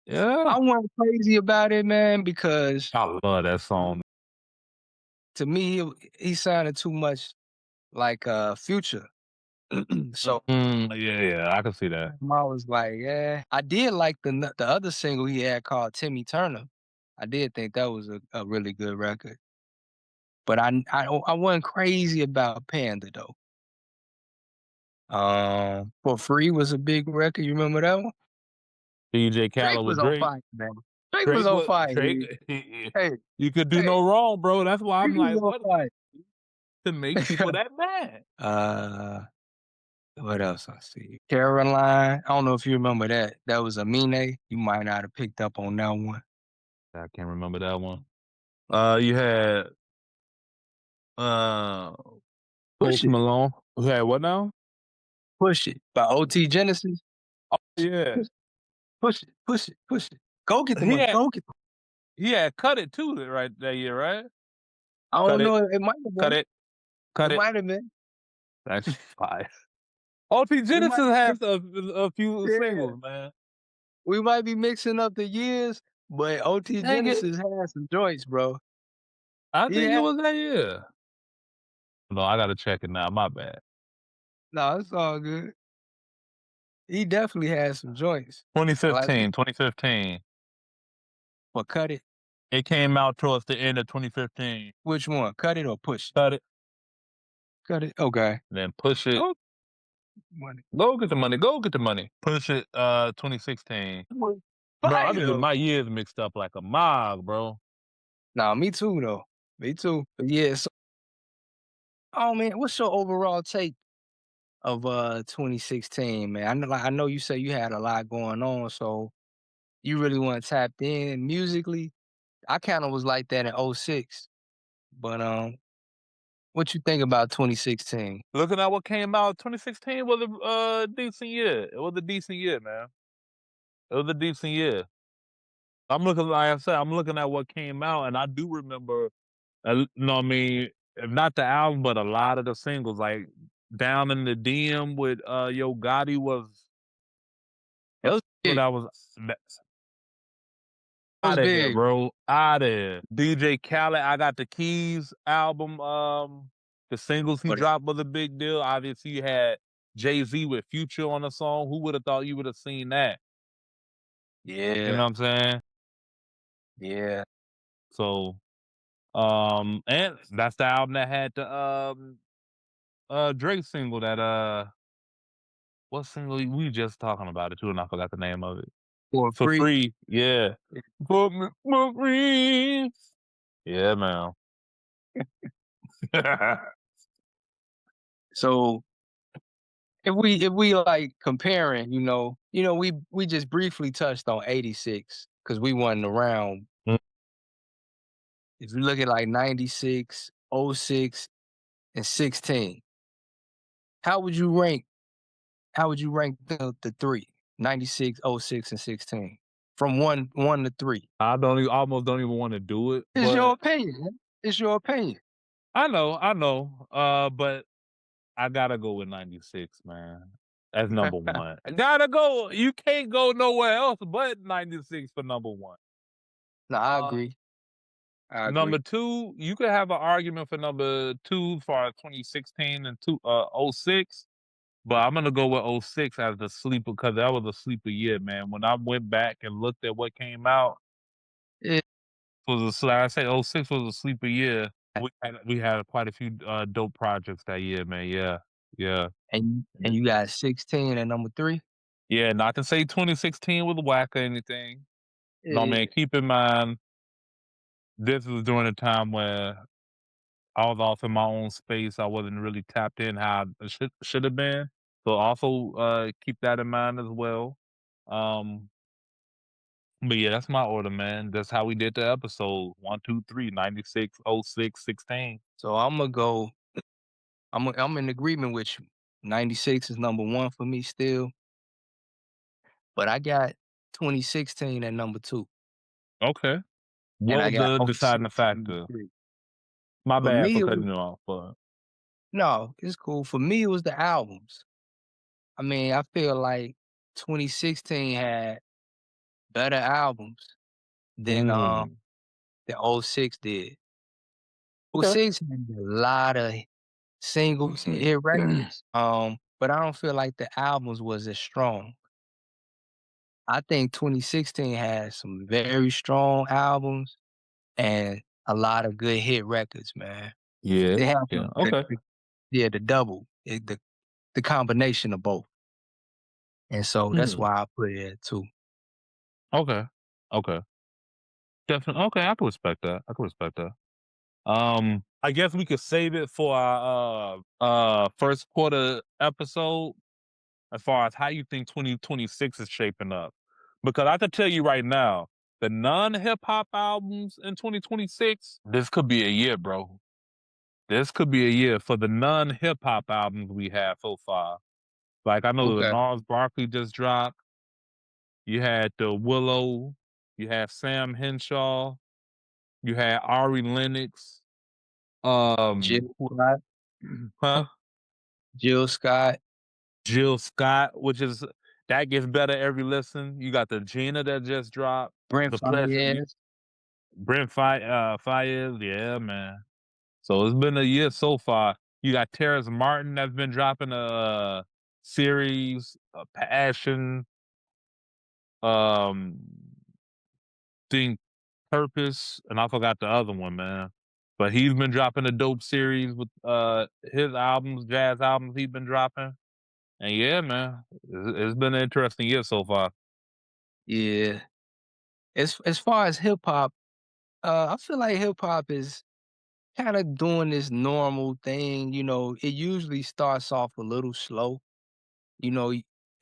Yeah. I wasn't crazy about it, man, because I love that song. to me, he sounded too much like, Future. So, Yeah, yeah, I can see that. I was like, "Yeah." I did like the other single he had called Timmy Turner. I did think that was a really good record. But I wasn't crazy about Panda, though. For Free was a big record, you remember that one? DJ Drake Khaled with was on Drake. fire, man. Drake was on fire, Drake. dude. Hey, You could do hey, no wrong, bro. That's why I'm Drake was like, on what fire. to make people that mad? Uh, what else I see? Caroline, I don't know if you remember that. That was Amine. You might not have picked up on that one. I can't remember that one. You had uh Push Post It, Malone. You had what now? Push It by OT Genesis. Oh yeah. Push push it, push it, push it. Go get the He money, had go get the he had cut it too right that year, right? I Cut don't it, know, it might have cut been. it, It cut it. might have been. That's fire. OT We might Genesis be has a few yeah, singles, man. we might be mixing up the years, but OT Dang it. Genesis had some joints, bro. I He think it had was that year. No, I gotta check it now. My bad. no, it's all good. He definitely had some joints. Like 2015, 2015. but Cut It. It came out towards the end of 2015. Which one? Cut It or Push It? Cut it, Cut It. Okay. then push it. Oh, money. Go get the money. Go get the money. Push it. 2016. Bro, I Fire be getting though. my years mixed up like a mog, bro. Nah, me too though. Me too. But yeah, so oh man, what's your overall take of 2016, man? I know you say you had a lot going on, so you really want to tap in musically. I kind of was like that in '06, but what you think about 2016? Looking at what came out, 2016 was a decent year. It was a decent year, man. It was a decent year. I'm looking, like I said, I'm looking at what came out, and I do remember, you know what I mean, if not the album, but a lot of the singles. Like Down in the DM with Yo Gotti was It was what big. I was It was out of here, big. bro. Out of here. DJ Khaled, I Got the Keys album. The singles he But dropped was a big deal. Obviously, you had Jay-Z with Future on the song. Who would have thought you would have seen that? You know yeah, what I'm saying? yeah. So, and that's the album that had the Drake single that what single we just talking about it too, and I forgot the name of it. For For free. free, yeah. For free. Yeah, man. So if we like comparing, we just briefly touched on 86 because we wasn't around. Mm, If you look at like 96, '06, and 16, how would you rank the three? 96, '06, and 16. From one to three. almost don't even want to do it, It's your but opinion, man. It's your opinion. I know. But I gotta go with 96, man. As number one. I gotta go. You can't go nowhere else but 96 for number one. No, I Uh, agree. I Number agree. two, you could have an argument for number two for 2016 and '06. But I'm gonna go with '06 as the sleeper because that was a sleeper year, man. When I went back and looked at what came out, Yeah. like I say '06 was a sleeper year. We had quite a few dope projects that year, man. Yeah, yeah, And you got 16 at number three? yeah. Not to say 2016 was whack or anything. No, Yeah. man. Keep in mind this was during a time where I was off in my own space. I wasn't really tapped in how I should have been. So also keep that in mind as well. Um, But yeah, that's my order, man. That's how we did the episode. 1, 2, 3, 96, 06, 16. So Imma go I'm in agreement with you. 96 is number 1 for me still, but I got 2016 at number 2, Okay. and What I was got the '06 deciding at number factor? 3. My For bad me, for it was cutting you off, but no, it's cool. For me, it was the albums. I mean, I feel like 2016 had better albums than, mm, than '06 did. okay. '06 had a lot of singles and hit records, but I don't feel like the albums was as strong. I think 2016 had some very strong albums and a lot of good hit records, man. Yeah, They had yeah. Okay. the double, the combination of both, and so that's Hmm. why I put it at 2. Okay. Okay. Definitely. Okay, I can respect that. I can respect that. I guess we could save it for our first quarter episode as far as how you think 2026 is shaping up. Because I can tell you right now, the non-hip hop albums in 2026, this could be a year, bro. This could be a year for the non-hip hop albums we have so far. Like I know the Okay. Nas Barkley just dropped. You had the Willow. You had Sam Henshaw. You had Ari Lennox. Jill Who- Scott, huh? Jill Scott, Jill Scott, which is that gets better every listen. You got the Gina that just dropped. Brent The pleasure. Fayez. Fayez, yeah, man. So it's been a year so far. You got Terrace Martin that's been dropping a series, a passion, um, think purpose, and I forgot the other one, man. But he's been dropping a dope series with his albums, jazz albums he's been dropping. And yeah, man, it's been an interesting year so far. Yeah. As far as hip hop, I feel like hip hop is kinda doing this normal thing, it usually starts off a little slow.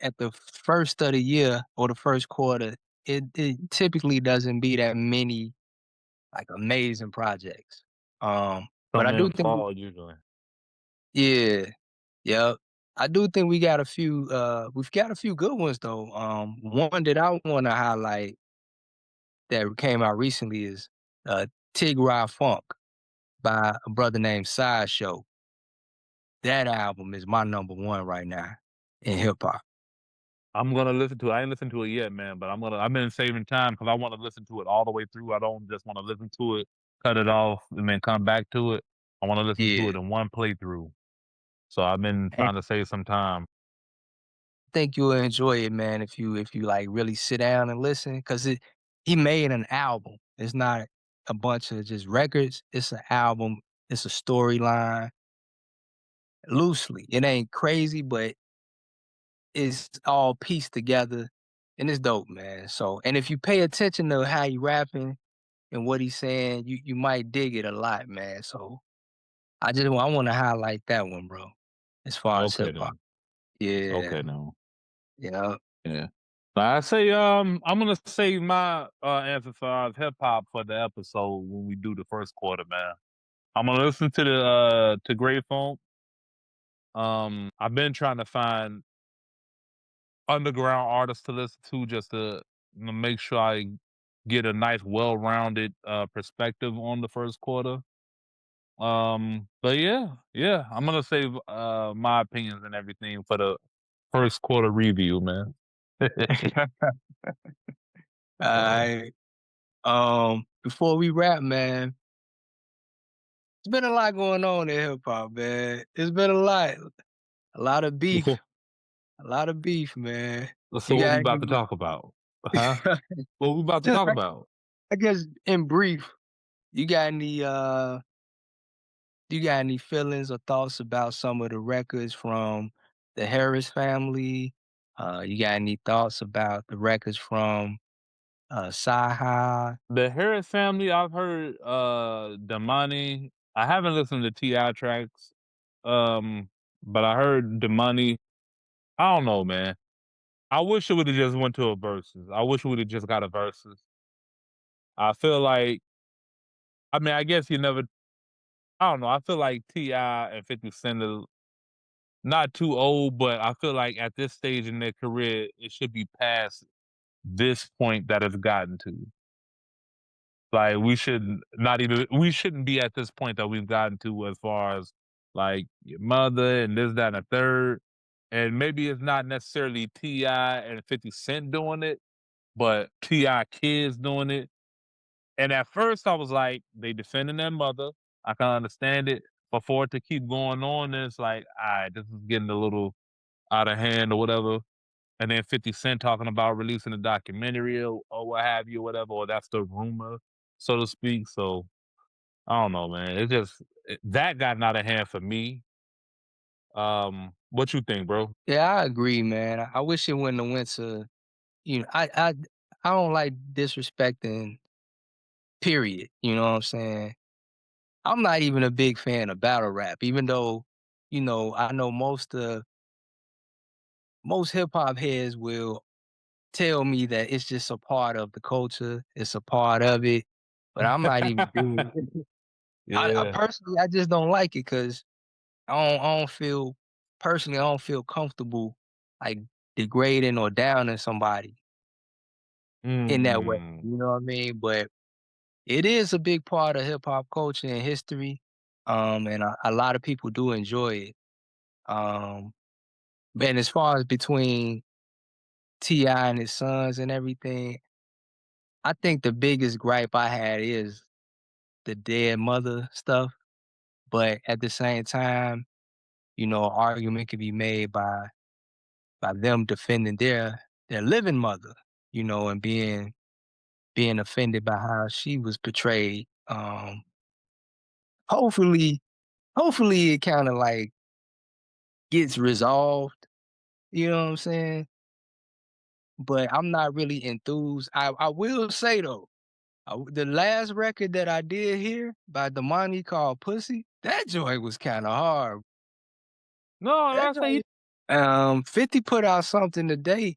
At the first of the year or the first quarter, it typically doesn't be that many, like, amazing projects. But I Summer do and think fall usually. yeah, yep. I do think we've got a few good ones though. One that I wanna highlight that came out recently is, Tig Rod Funk by a brother named Sideshow. that album is my number one right now in hip hop. I'm gonna listen to it. I ain't listened to it yet, man, but I've been saving time because I wanna listen to it all the way through. I don't just wanna listen to it, cut it off, and then come back to it. I wanna listen to it Yeah. in one playthrough. So I've been And trying to save some time. I think you'll enjoy it, man, if you like really sit down and listen, cause he made an album. It's not a bunch of just records. It's an album. It's a storyline loosely. It ain't crazy, but it's all pieced together and it's dope, man. So, and if you pay attention to how he rapping and what he's saying, you might dig it a lot, man. So I want to highlight that one, bro. As far as Okay hip hop, then. yeah, Okay now. yeah. Yeah. I say, I'm gonna save my answer for hip hop for the episode when we do the first quarter, man. I'm gonna listen to the to Great Funk. I've been trying to find underground artists to listen to just to make sure I get a nice, well-rounded perspective on the first quarter. But yeah, I'm gonna save my opinions and everything for the first quarter review, man. Yeah. Alright. Before we wrap, man, there's been a lot going on in hip hop, man. It's been a lot of beef, a lot of beef, man. So You what we got about to any? talk about? Huh? What we about to Just talk like, about? I guess in brief, you got any you got any feelings or thoughts about some of the records from the Harris family? You got any thoughts about the records from Sci-Hi? The Harris family, I've heard Damani. I haven't listened to T.I. tracks. But I heard Damani. I don't know, man. I wish it would have just went to a verses. I wish we would have just got a verses. I feel like I mean, I guess you never I don't know. I feel like T.I. and 50 Cent are not too old, but I feel like at this stage in their career, it should be past this point that it's gotten to. Like we shouldn't be at this point that we've gotten to as far as like your mother and this, that, and a third. And maybe it's not necessarily T.I. and 50 Cent doing it, but T.I. kids doing it. And at first I was like, they defending their mother. I can understand it. But for it to keep going on, it's like, all right, this is getting a little out of hand or whatever. And then 50 Cent talking about releasing a documentary or what have you, or whatever, or that's the rumor, so to speak. So I don't know, man. That got out of hand for me. What you think, bro? Yeah, I agree, man. I wish it wouldn't have went to you know, I don't like disrespecting, period. You know what I'm saying? I'm not even a big fan of battle rap, even though, I know most hip hop heads will tell me that it's just a part of the culture, it's a part of it, but I'm not even big. I Yeah. personally, I just don't like it because I don't feel personally, I don't feel comfortable, like, degrading or downing somebody in that way, Mm. you know what I mean? But it is a big part of hip hop culture and history, and a lot of people do enjoy it. Um, and as far as between T.I. and his sons and everything, I think the biggest gripe I had is the dead mother stuff, but at the same time, an argument could be made by them defending their living mother, and being offended by how she was portrayed. Hopefully hopefully it kinda, like, gets resolved, you know what I'm saying? But I'm not really enthused. I will say, though, the last record that I did hear by Damani called "Pussy," that joint was kinda hard. No, That I say joint 50 put out something today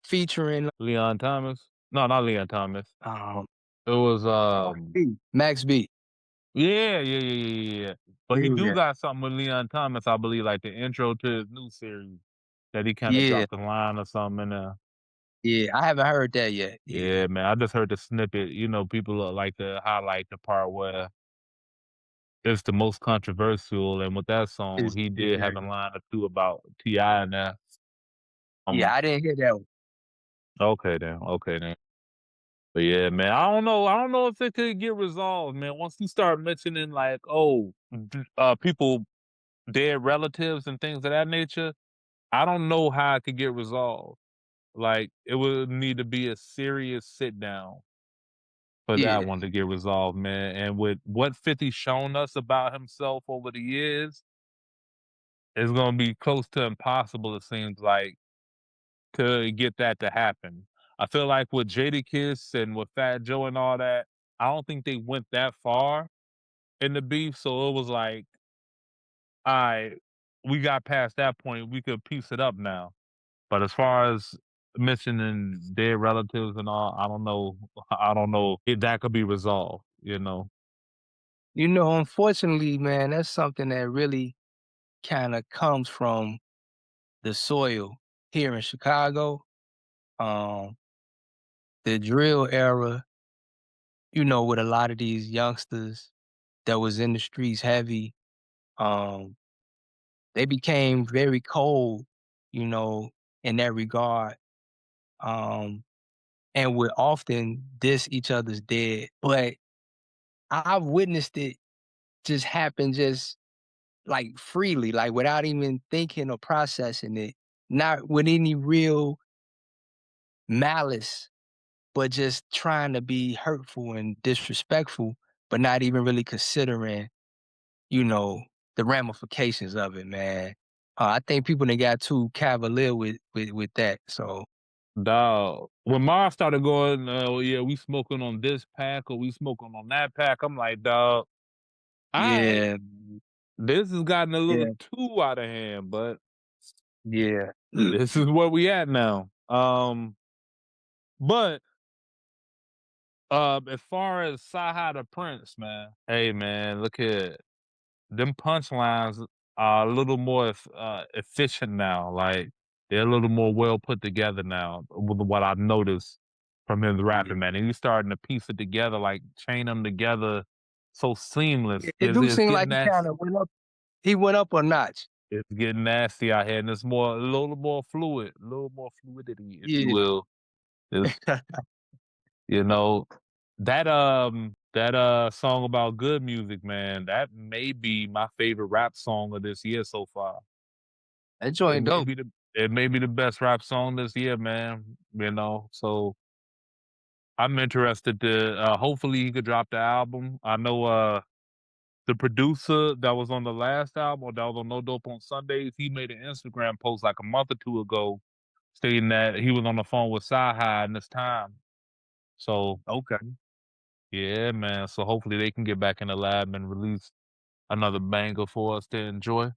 featuring, Leon Thomas. No, not Leon Thomas. um, It was Max B. yeah. But he do Yeah. got something with Leon Thomas, I believe, like the intro to his new series that he kind of Yeah, dropped a line or something in there. yeah, I haven't heard that yet. Yeah. Yeah, man. I just heard the snippet. People like to highlight the part where it's the most controversial, and with that song, Is he is did have very a line or 2 about T.I. in there. Yeah, Um, I didn't hear that one. okay then. But yeah, man, I don't know if it could get resolved, man. Once you start mentioning like, oh, people dead relatives and things of that nature, I don't know how it could get resolved. Like, it would need to be a serious sit down for that Yeah, one to get resolved, man. And with what 50 shown us about himself over the years, it's gonna be close to impossible, it seems like, to get that to happen. I feel like with Jadakiss and with Fat Joe and all that, I don't think they went that far in the beef, so it was like, "Alright, we got past that point, we could piece it up now." But as far as mentioning dead relatives and all, I don't know I don't know if that could be resolved, you know? unfortunately, man, that's something that really kinda comes from the soil here in Chicago. Um, the drill era, with a lot of these youngsters that was in the streets heavy, um, they became very cold, you know, in that regard, um, and would often diss each other's dead. But I've witnessed it just happen just like freely, like without even thinking or processing it, not with any real malice, but just trying to be hurtful and disrespectful, but not even really considering, you know, the ramifications of it, man. I think people that got too cavalier with that. So Dawg, when Mars started going, "Oh, yeah, we smoking on this pack or we smoking on that pack," I'm like, "Dawg, alright, yeah, this has gotten a little yeah, too out of hand, but yeah. this is where we at now." But, as far as Saha the Prince, man, hey, man, look here. Them punchlines are a little more efficient now. Like they're a little more well put together now. With what I've noticed from his Yeah. rapping, man, and he's starting to piece it together, like chain them together, so Yeah, seamless. it do seem like he kinda went up a notch. It's getting nasty out here, and it's more a little more fluid, a little more fluidity, if you Yeah. will. It's you know that song about good music, man. That may be my favorite rap song of this year so far. That It joint may dope. be the it may be the best rap song this year, man, so I'm interested to, hopefully he could drop the album. I know, the producer that was on the last album, or that was on No Dope on Sundays, he made an Instagram post like a month or 2 ago stating that he was on the phone with Sci-Hi in this time. So, Okay. yeah, man, so hopefully they can get back in the lab and release another banger for us to enjoy.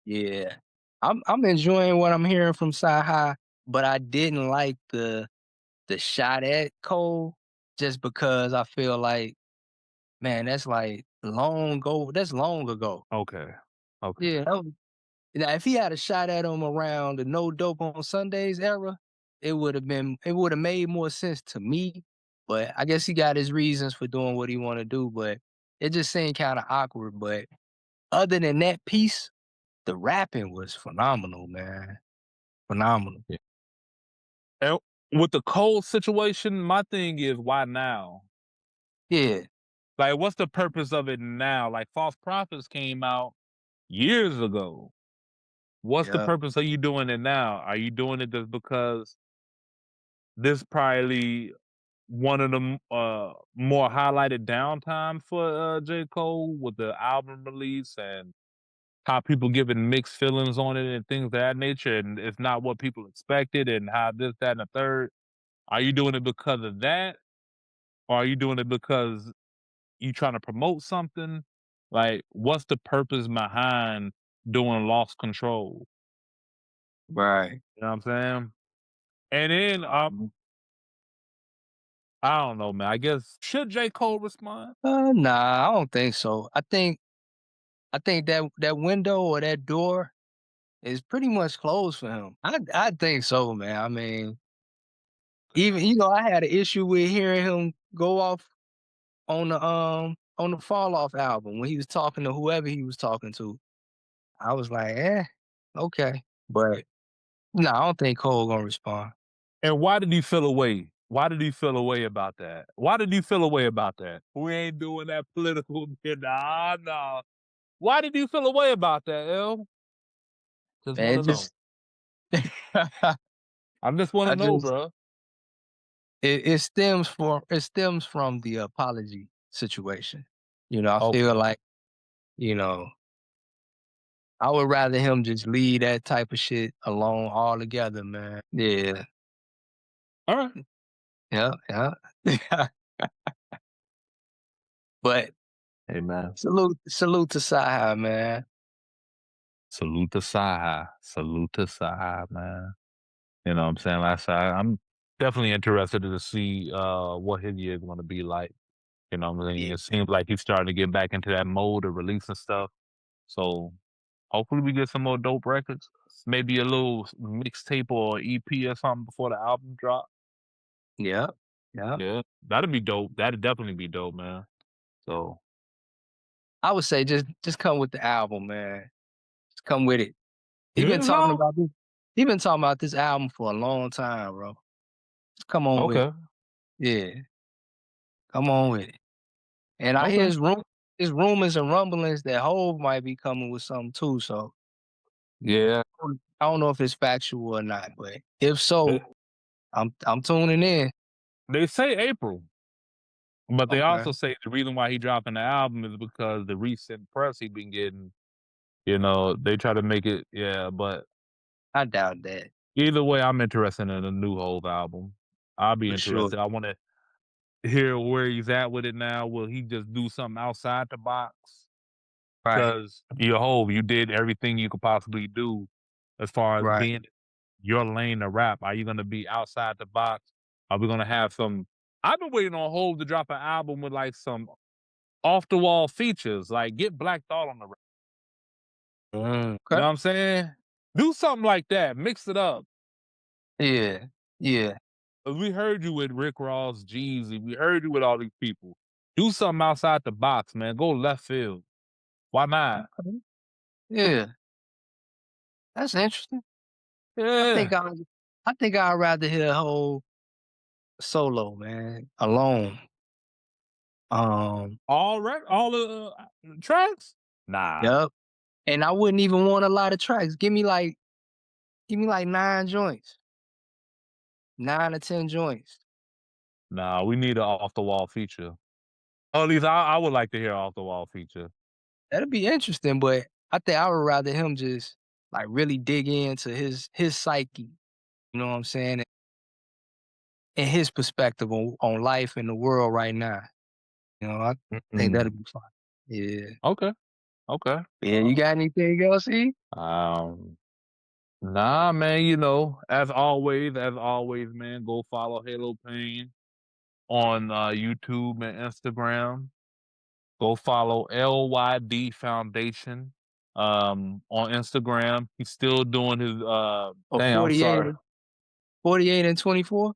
Yeah. I'm enjoying what I'm hearing from Sci-Hi, but I didn't like the shot at Cole just because I feel like, man, that's like long ago. Okay. Okay. Yeah, now if he had a shot at him around the No Dope on Sundays era, it would have made more sense to me, but I guess he got his reasons for doing what he wanna do, but it just seemed kinda awkward, but other than that piece, the rapping was phenomenal, man. Phenomenal. Yeah. And with the Cole situation, my thing is why now? Yeah. Like, what's the purpose of it now? Like, False Prophets came out years ago. What's the Yeah. purpose of you doing it now? Are you doing it just because this probably one of the more highlighted downtime for J. Cole with the album release and how people giving mixed feelings on it and things of that nature, and it's not what people expected, and how this, that, and the third. Are you doing it because of that? Or are you doing it because you trying to promote something? Like, what's the purpose behind doing Lost Control? Right. You know what I'm saying? And then, Mhm. I don't know, man. I guess should J. Cole respond? Nah, I don't think so. I think that window or that door is pretty much closed for him. I think so, man. I mean, even I had an issue with hearing him go off on the on the Fall Off album when he was talking to whoever he was talking to, I was like, "Eh, okay." But, no, I don't think Cole gonna respond. And why did he feel away? Why did he feel away about that? Why did he feel away about that? We ain't doing that political nah, nah. Why did you feel away about that, L? Just wanna Man, know. just I just wanna I know, just bro. it stems from the apology situation. I feel Okay. like, you know, I would rather him just leave that type of shit alone altogether, man. Yeah. Alright. Yeah, yeah. But Hey, man. salute to Saha, man. Salute to Saha. Salute to Saha, man. You know what I'm saying? I'm definitely interested to see, what his year is gonna be like. You know what I'm saying? Yeah, It seems like he's starting to get back into that mode of releasing stuff. So, hopefully we get some more dope records. Maybe a little mixtape or EP or something before the album drop. yeah, yeah. Yeah, that'd be dope. That'd definitely be dope, man. So, I would say just come with the album, man. Just come with it. He been you talking know? about this. He been talking about this album for a long time, bro. Just come on with it. Okay, Yeah, come on with it. And I hear okay. his rumors and rumblings that Hove might be coming with something too. So Yeah. I don't know if it's factual or not, but if They so, I'm tuning in. they say April, but they Okay, also say the reason why he dropping the album is because the recent press he been getting, they try to make it but I doubt that either way, I'm interested in a new Hove album. I'll be for sure. interested. I wanna hear where he's at with it now. Will he just do something outside the box? Right, Because you're Hove, you did everything you could possibly do as far as right. being your lane to rap. Are you gonna be outside the box? Are we gonna have some I've been waiting on Hove to drop an album with, like, some off the wall features, like, get Black Thought on the record. You know Okay. what I'm saying? Do something like that, mix it up. Yeah, yeah. 'Cause we heard you with Rick Ross, Jeezy, we heard you with all these people. Do something outside the box, man. Go left field. Why not? Okay. Yeah, that's interesting. I think Yeah. I I think I'd rather hear a whole solo, man, alone. Um, All the, tracks? Nah. yep. And I wouldn't even want a lot of tracks. Give me like 9 joints, 9 or 10 joints. Nah, we need a off the wall feature. Or at least I would like to hear off the wall feature. That'd be interesting, but I think I would rather him just, like, really dig into his psyche, you know what I'm saying, and his perspective on life and the world right now. I think Mm-mm. that'd be fun. Yeah. Okay, okay. Yeah, you got anything else, E? Um, nah, man, as always, man, go follow Halo Pain on, YouTube and Instagram. Go follow LYD Foundation, on Instagram. He's still doing his, Or dang, I'm 48 sorry. and 48 and 24?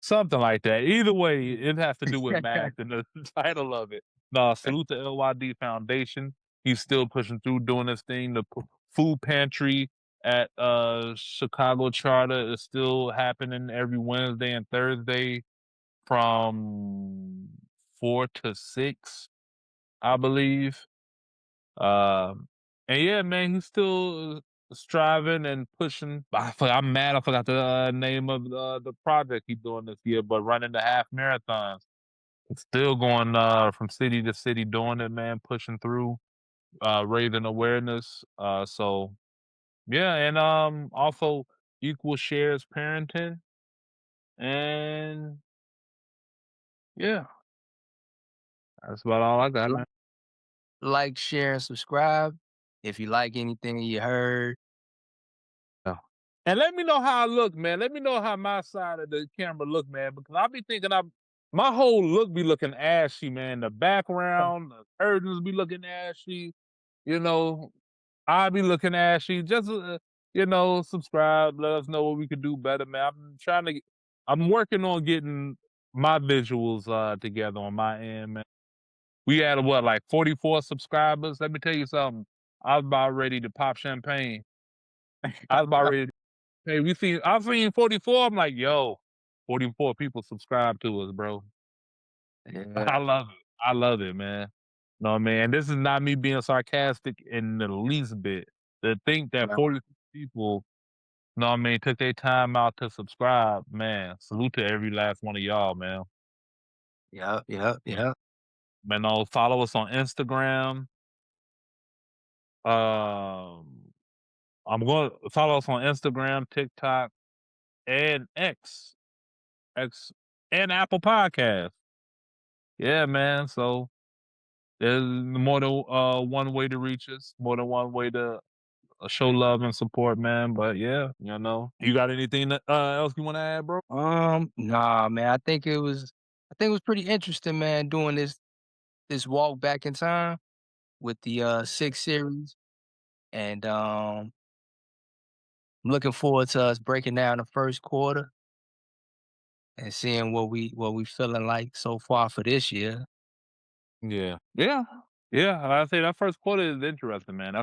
Something like that. Either way, it has to do with math and the title of it. No, salute to LYD Foundation. He's still pushing through doing his thing. The food pantry at Chicago Charter is still happening every Wednesday and Thursday from 4 to 6, I believe. And yeah, man, he's still striving and pushing. I'm mad. I forgot the name of the project he's doing this year, but running the half marathons. It's still going from city to city, doing it, man, pushing through, raising awareness. So yeah, and also equal shares parenting, and yeah, that's about all I got, Li man. Like, share, and subscribe if you like anything you heard. Yeah. And let me know how I look, man. Let me know how my side of the camera look, man, because I be thinking my whole look be looking ashy, man. The background, the curtains be looking ashy. You know, I be looking ashy. Just subscribe. Let us know what we could do better, man. I'm working on getting my visuals together on my end, man. We had what, like 44 subscribers. Let me tell you something. I was about ready to pop champagne. I was about ready to, hey, I've seen 44. I'm like, yo, 44 people subscribe to us, bro. I Yeah. love it. I love it, man. No, man. This is not me being sarcastic in the least bit. To think that Yeah. 40 people, know what I mean, took their time out to subscribe, man. Salute to every last one of y'all, man. Yep, yep, yep. Man, follow us on Instagram. Um, I'm going to follow us on Instagram, TikTok, and X, and Apple Podcasts. Yeah, man. So there's more than one way to reach us, more than one way to show love and support, man. But yeah, you got anything else you want to add, bro? Nah, man. I think it was pretty interesting, man, doing this walk back in time with the six series. And I'm looking forward to us breaking down the first quarter and seeing what we feeling like so far for this year. Yeah, yeah, yeah. I say that first quarter is interesting, man.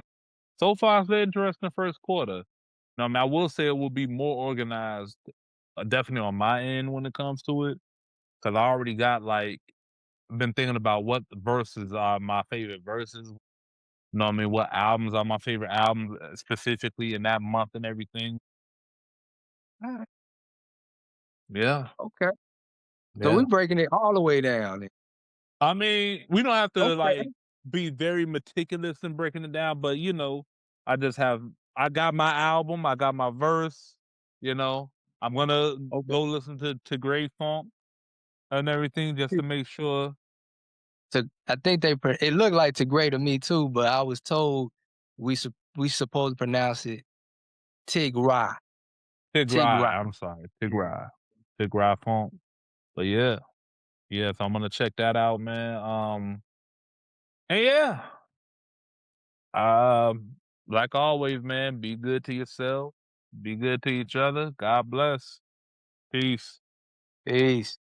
So far, it's an interesting first quarter. Now, I mean, I will say it will be more organized, definitely on my end when it comes to it, because I already got like been thinking about what verses are my favorite verses. Know what I mean? What albums are my favorite albums specifically in that month and everything. Alright, Yeah, okay. So we yeah. breaking it all the way down then. I mean, we don't have to like Okay. be very meticulous in breaking it down, but I just have I got my album, I got my verse, you know. I'm gonna Okay. go listen to Grey Funk and everything just to make sure. I think it looked like Tigray to me too, but I was told we supposed to pronounce it Tigray. Tigray, Tigray. I'm sorry, Yeah. Tigray Funk. But yeah, yeah, so I'm gonna check that out, man. And yeah, um, like always, man, be good to yourself, be good to each other. God bless. Peace. Peace.